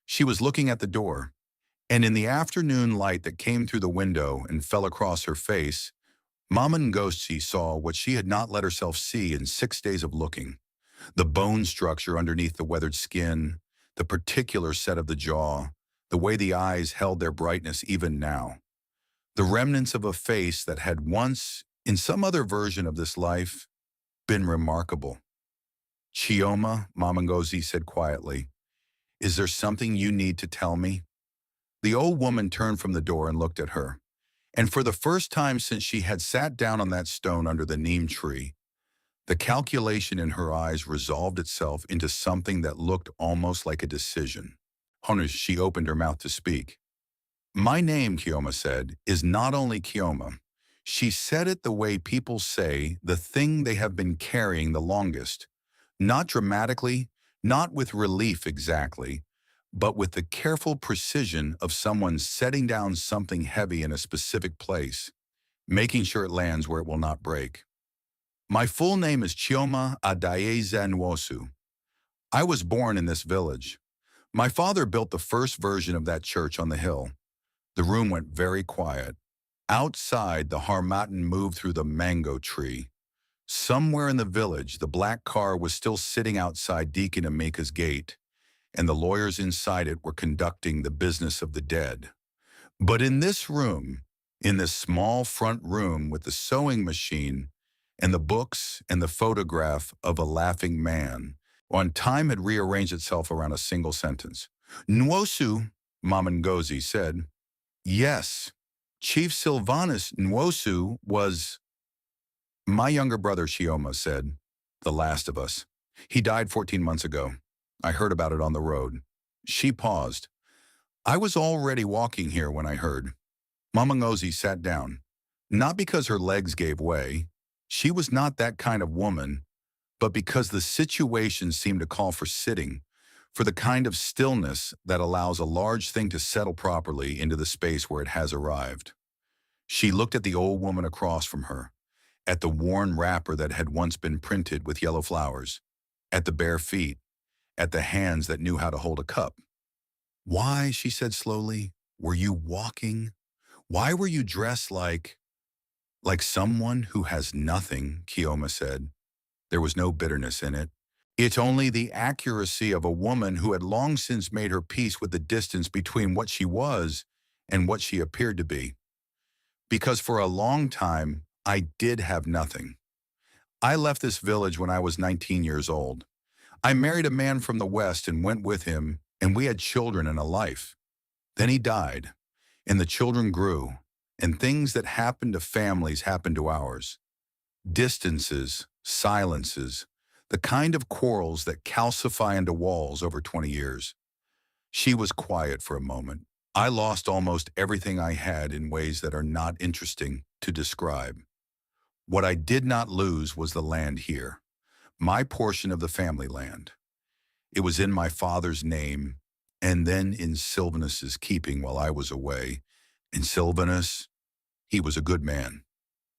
She was looking at the door, and in the afternoon light that came through the window and fell across her face, Mama Ngozi saw what she had not let herself see in 6 days of looking: the bone structure underneath the weathered skin, the particular set of the jaw, the way the eyes held their brightness even now. The remnants of a face that had once, in some other version of this life, been remarkable. "Chioma," Mama Ngozi said quietly, "is there something you need to tell me?" The old woman turned from the door and looked at her, and for the first time since she had sat down on that stone under the neem tree, the calculation in her eyes resolved itself into something that looked almost like a decision. She opened her mouth to speak. "My name," Chioma said, "is not only Chioma." She said it the way people say the thing they have been carrying the longest, not dramatically, not with relief exactly, but with the careful precision of someone setting down something heavy in a specific place. making sure it lands where it will not break. My full name is Chioma Adayeza Nwosu. I was born in this village. My father built the first version of that church on the hill. The room went very quiet. Outside, the harmattan moved through the mango tree. Somewhere in the village, the black car was still sitting outside Deacon Emeka's gate, and the lawyers inside it were conducting the business of the dead. But in this room, in this small front room with the sewing machine and the books and the photograph of a laughing man, when time had rearranged itself around a single sentence. Nwosu, Mama Ngozi said, yes, Chief Silvanus Nwosu was, my younger brother Chioma said, the last of us. He died 14 months ago. I heard about it on the road. She paused. I was already walking here when I heard. Mama Ngozi sat down. Not because her legs gave way. She was not that kind of woman, but because the situation seemed to call for sitting, for the kind of stillness that allows a large thing to settle properly into the space where it has arrived. She looked at the old woman across from her, at the worn wrapper that had once been printed with yellow flowers, at the bare feet, at the hands that knew how to hold a cup. Why, she said slowly, were you walking? Why were you dressed like someone who has nothing, Chioma said. There was no bitterness in it. It's only the accuracy of a woman who had long since made her peace with the distance between what she was and what she appeared to be. Because for a long time, I did have nothing. I left this village when I was 19 years old. I married a man from the West and went with him, and we had children and a life. Then he died, and the children grew, and things that happened to families happened to ours. Distances, silences, the kind of quarrels that calcify into walls over 20 years. She was quiet for a moment. I lost almost everything I had in ways that are not interesting to describe. What I did not lose was the land here, my portion of the family land. It was in my father's name, and then in Silvanus's keeping while I was away. And Silvanus, he was a good man.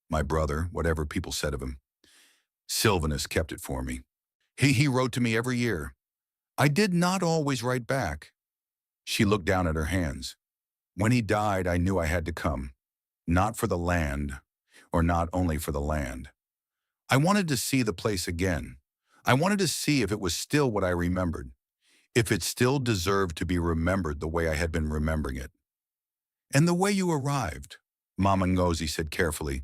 My brother, whatever people said of him. Silvanus kept it for me. He wrote to me every year. I did not always write back. She looked down at her hands. When he died, I knew I had to come. Not for the land, or not only for the land. I wanted to see the place again. I wanted to see if it was still what I remembered, if it still deserved to be remembered the way I had been remembering it. And the way you arrived, Mama Ngozi said carefully,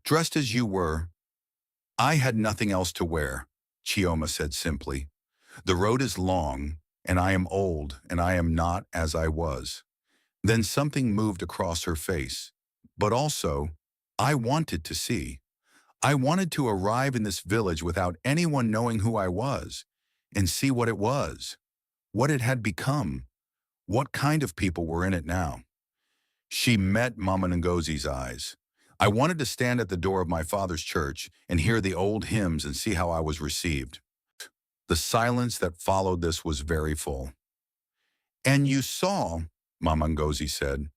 dressed as you were. I had nothing else to wear, Chioma said simply. The road is long, and I am old, and I am not as I was. Then something moved across her face. But also, I wanted to see. I wanted to arrive in this village without anyone knowing who I was, and see what it was, what it had become, what kind of people were in it now. She met Mama Ngozi's eyes. I wanted to stand at the door of my father's church and hear the old hymns and see how I was received. The silence that followed this was very full. And you saw, Mama Ngozi said.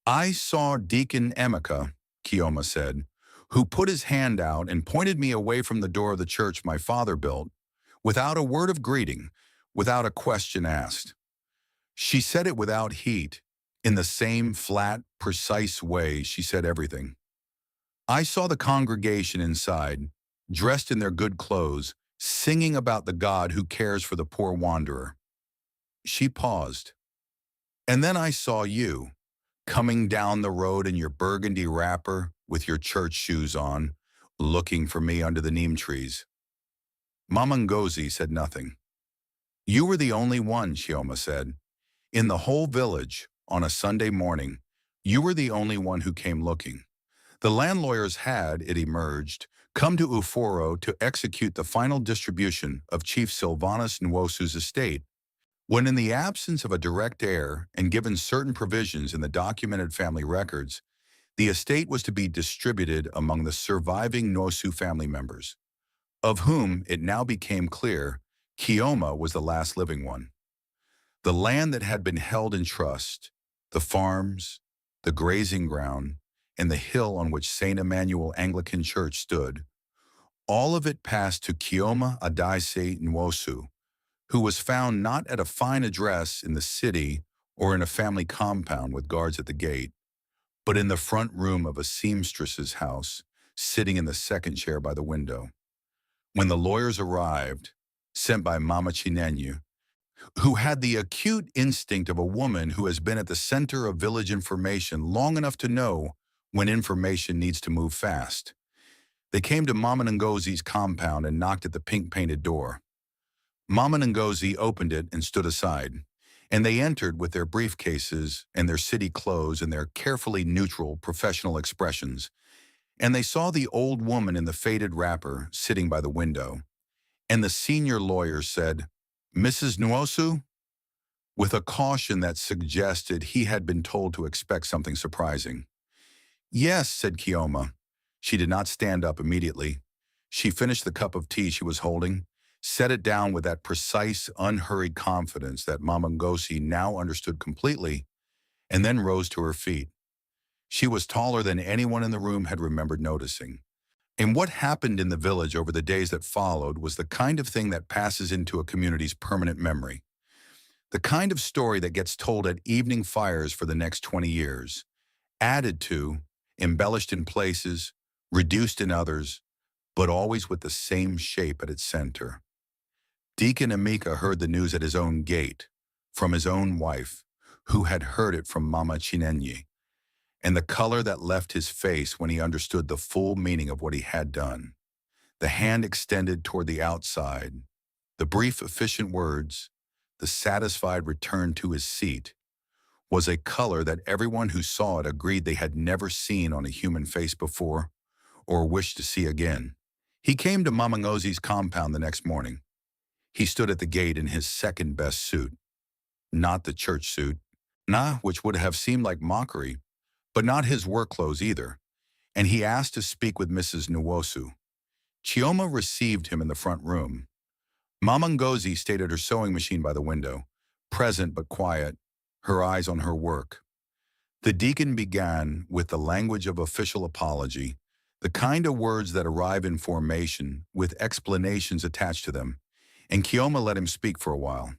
I saw Deacon Emeka, Chioma said, who put his hand out and pointed me away from the door of the church my father built, without a word of greeting, without a question asked. She said it without heat, in the same flat, precise way she said everything. I saw the congregation inside, dressed in their good clothes, singing about the God who cares for the poor wanderer. She paused. And then I saw you, coming down the road in your burgundy wrapper with your church shoes on, looking for me under the neem trees. Mama Ngozi said nothing. You were the only one, Chioma said. In the whole village, on a Sunday morning, you were the only one who came looking. The land lawyers had, it emerged, come to Uforo to execute the final distribution of Chief Silvanus Nwosu's estate, when in the absence of a direct heir and given certain provisions in the documented family records, the estate was to be distributed among the surviving Nwosu family members, of whom it now became clear Chioma was the last living one. The land that had been held in trust, the farms, the grazing ground, and the hill on which St. Emmanuel Anglican Church stood. All of it passed to Chioma Adaise Nwosu, who was found not at a fine address in the city or in a family compound with guards at the gate, but in the front room of a seamstress's house, sitting in the second chair by the window. When the lawyers arrived, sent by Mama Chinenyu, who had the acute instinct of a woman who has been at the center of village information long enough to know when information needs to move fast, they came to Mama Ngozi's compound and knocked at the pink-painted door. Mama Ngozi opened it and stood aside, and they entered with their briefcases and their city clothes and their carefully neutral professional expressions, and they saw the old woman in the faded wrapper sitting by the window, and the senior lawyer said, "Mrs. Nwosu?" with a caution that suggested he had been told to expect something surprising. "Yes," said Chioma. She did not stand up immediately. She finished the cup of tea she was holding, set it down with that precise, unhurried confidence that Mama Ngozi now understood completely, and then rose to her feet. She was taller than anyone in the room had remembered noticing. And what happened in the village over the days that followed was the kind of thing that passes into a community's permanent memory. The kind of story that gets told at evening fires for the next 20 years, added to, embellished in places, reduced in others, but always with the same shape at its center. Deacon Emeka heard the news at his own gate, from his own wife, who had heard it from Mama Chinenye, and the color that left his face when he understood the full meaning of what he had done. The hand extended toward the outside, the brief, efficient words, the satisfied return to his seat, was a color that everyone who saw it agreed they had never seen on a human face before or wished to see again. He came to Mama Ngozi's compound the next morning. He stood at the gate in his second-best suit. Not the church suit, which would have seemed like mockery, but not his work clothes either, and he asked to speak with Mrs. Nwosu. Chioma received him in the front room. Mama Ngozi stayed at her sewing machine by the window, present but quiet, her eyes on her work. The deacon began with the language of official apology, the kind of words that arrive in formation with explanations attached to them, and Chioma let him speak for a while.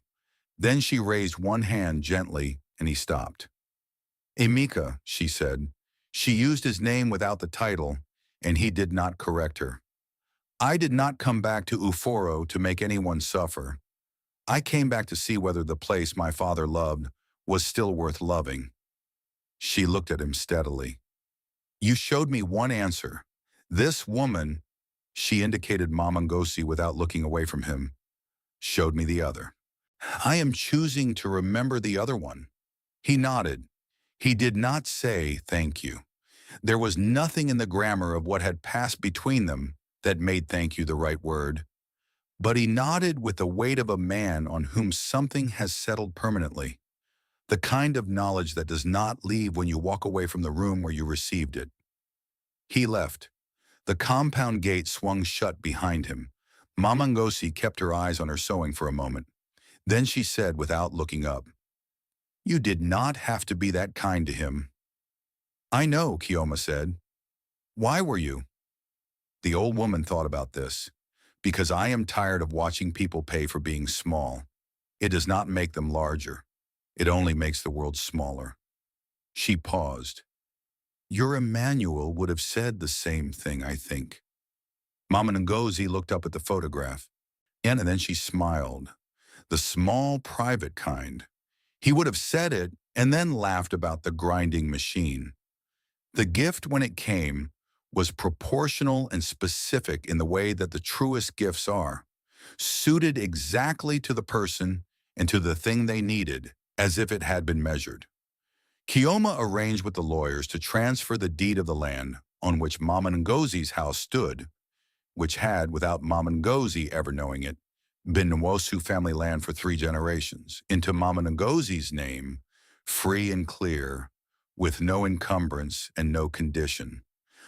Then she raised one hand gently, and he stopped. "Emeka," she said. She used his name without the title, and he did not correct her. "I did not come back to Uforo to make anyone suffer. I came back to see whether the place my father loved was still worth loving." She looked at him steadily. "You showed me one answer. This woman," she indicated Mama Ngozi without looking away from him, "showed me the other. I am choosing to remember the other one." He nodded. He did not say thank you. There was nothing in the grammar of what had passed between them that made thank you the right word. But he nodded with the weight of a man on whom something has settled permanently, the kind of knowledge that does not leave when you walk away from the room where you received it. He left. The compound gate swung shut behind him. Mama Ngozi kept her eyes on her sewing for a moment. Then she said without looking up, "You did not have to be that kind to him." "I know," Chioma said. "Why were you?" The old woman thought about this. "Because I am tired of watching people pay for being small. It does not make them larger. It only makes the world smaller." She paused. "Your Emmanuel would have said the same thing, I think." Mama Ngozi looked up at the photograph, and then she smiled. The small, private kind. He would have said it and then laughed about the grinding machine. The gift, when it came, was proportional and specific in the way that the truest gifts are, suited exactly to the person and to the thing they needed, as if it had been measured. Chioma arranged with the lawyers to transfer the deed of the land on which Mama Ngozi's house stood, which had, without Mama Ngozi ever knowing it, been Nwosu family land for 3 generations, into Mama Ngozi's name, free and clear, with no encumbrance and no condition.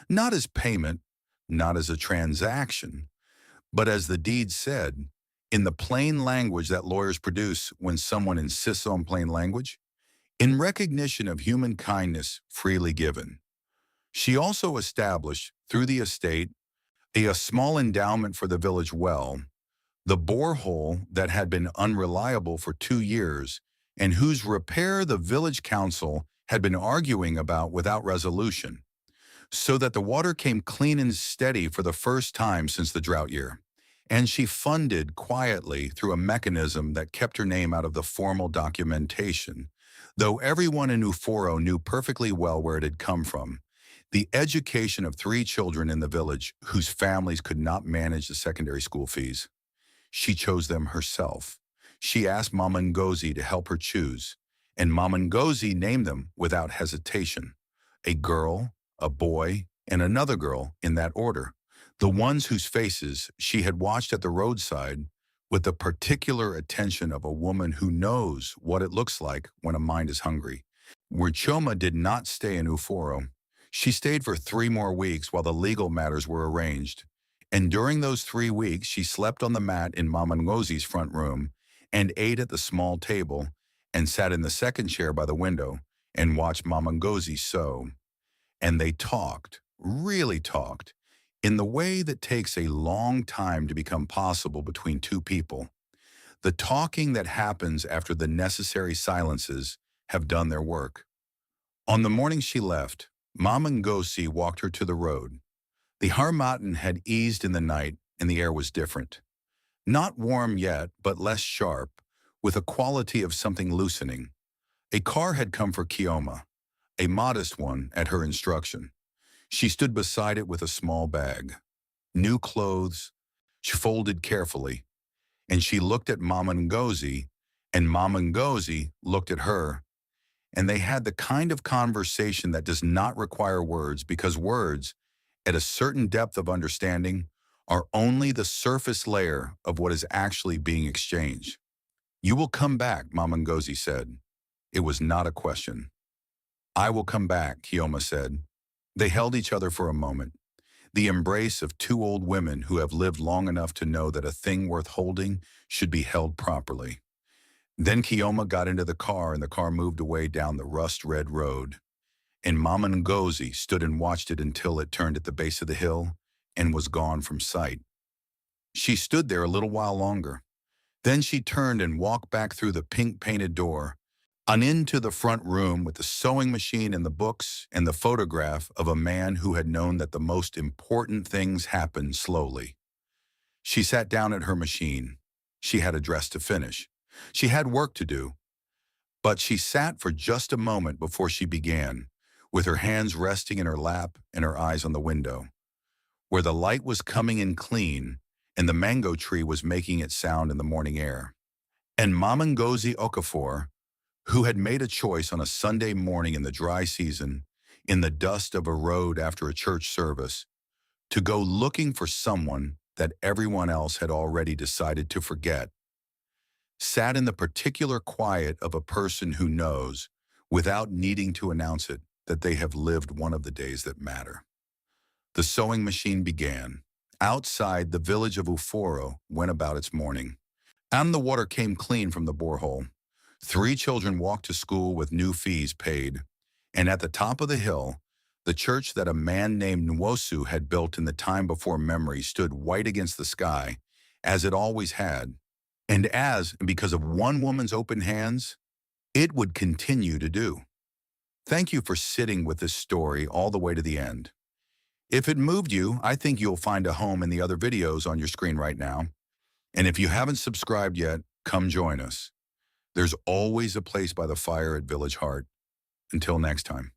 Not as payment, not as a transaction, but as the deed said, in the plain language that lawyers produce when someone insists on plain language, in recognition of human kindness freely given. She also established, through the estate, a small endowment for the village well, the borehole that had been unreliable for 2 years and whose repair the village council had been arguing about without resolution, so that the water came clean and steady for the first time since the drought year. And she funded quietly through a mechanism that kept her name out of the formal documentation, though everyone in Uforo knew perfectly well where it had come from. The education of 3 children in the village whose families could not manage the secondary school fees. She chose them herself. She asked Mama Ngozi to help her choose, and Mama Ngozi named them without hesitation. A girl, a boy, and another girl in that order. The ones whose faces she had watched at the roadside with the particular attention of a woman who knows what it looks like when a mind is hungry. Where Chioma did not stay in Uforo, she stayed for 3 more weeks while the legal matters were arranged. And during those 3 weeks, she slept on the mat in Mama Ngozi's front room and ate at the small table and sat in the second chair by the window and watched Mama Ngozi sew. And they talked, really talked, in the way that takes a long time to become possible between 2 people. The talking that happens after the necessary silences have done their work. On the morning she left, Mama Ngozi walked her to the road. The harmattan had eased in the night and the air was different. Not warm yet, but less sharp, with a quality of something loosening. A car had come for Chioma, a modest one at her instruction. She stood beside it with a small bag. New clothes, she folded carefully, and she looked at Mama Ngozi, and Mama Ngozi looked at her, and they had the kind of conversation that does not require words because words, at a certain depth of understanding, are only the surface layer of what is actually being exchanged. "You will come back," Mama Ngozi said. It was not a question. "I will come back," Chioma said. They held each other for a moment, the embrace of 2 old women who have lived long enough to know that a thing worth holding should be held properly. Then Chioma got into the car and the car moved away down the rust-red road. And Mama Ngozi stood and watched it until it turned at the base of the hill and was gone from sight. She stood there a little while longer. Then she turned and walked back through the pink-painted door and into the front room with the sewing machine and the books and the photograph of a man who had known that the most important things happen slowly. She sat down at her machine. She had a dress to finish. She had work to do. But she sat for just a moment before she began, with her hands resting in her lap and her eyes on the window, where the light was coming in clean and the mango tree was making its sound in the morning air. And Mama Ngozi Okafor, who had made a choice on a Sunday morning in the dry season, in the dust of a road after a church service, to go looking for someone that everyone else had already decided to forget, sat in the particular quiet of a person who knows, without needing to announce it, that they have lived one of the days that matter. The sewing machine began. Outside, the village of Uforo went about its morning, and the water came clean from the borehole. 3 children walked to school with new fees paid, and at the top of the hill, the church that a man named Nwosu had built in the time before memory stood white against the sky, as it always had, and because of one woman's open hands, it would continue to do. Thank you for sitting with this story all the way to the end. If it moved you, I think you'll find a home in the other videos on your screen right now. And if you haven't subscribed yet, come join us. There's always a place by the fire at Village Heart. Until next time.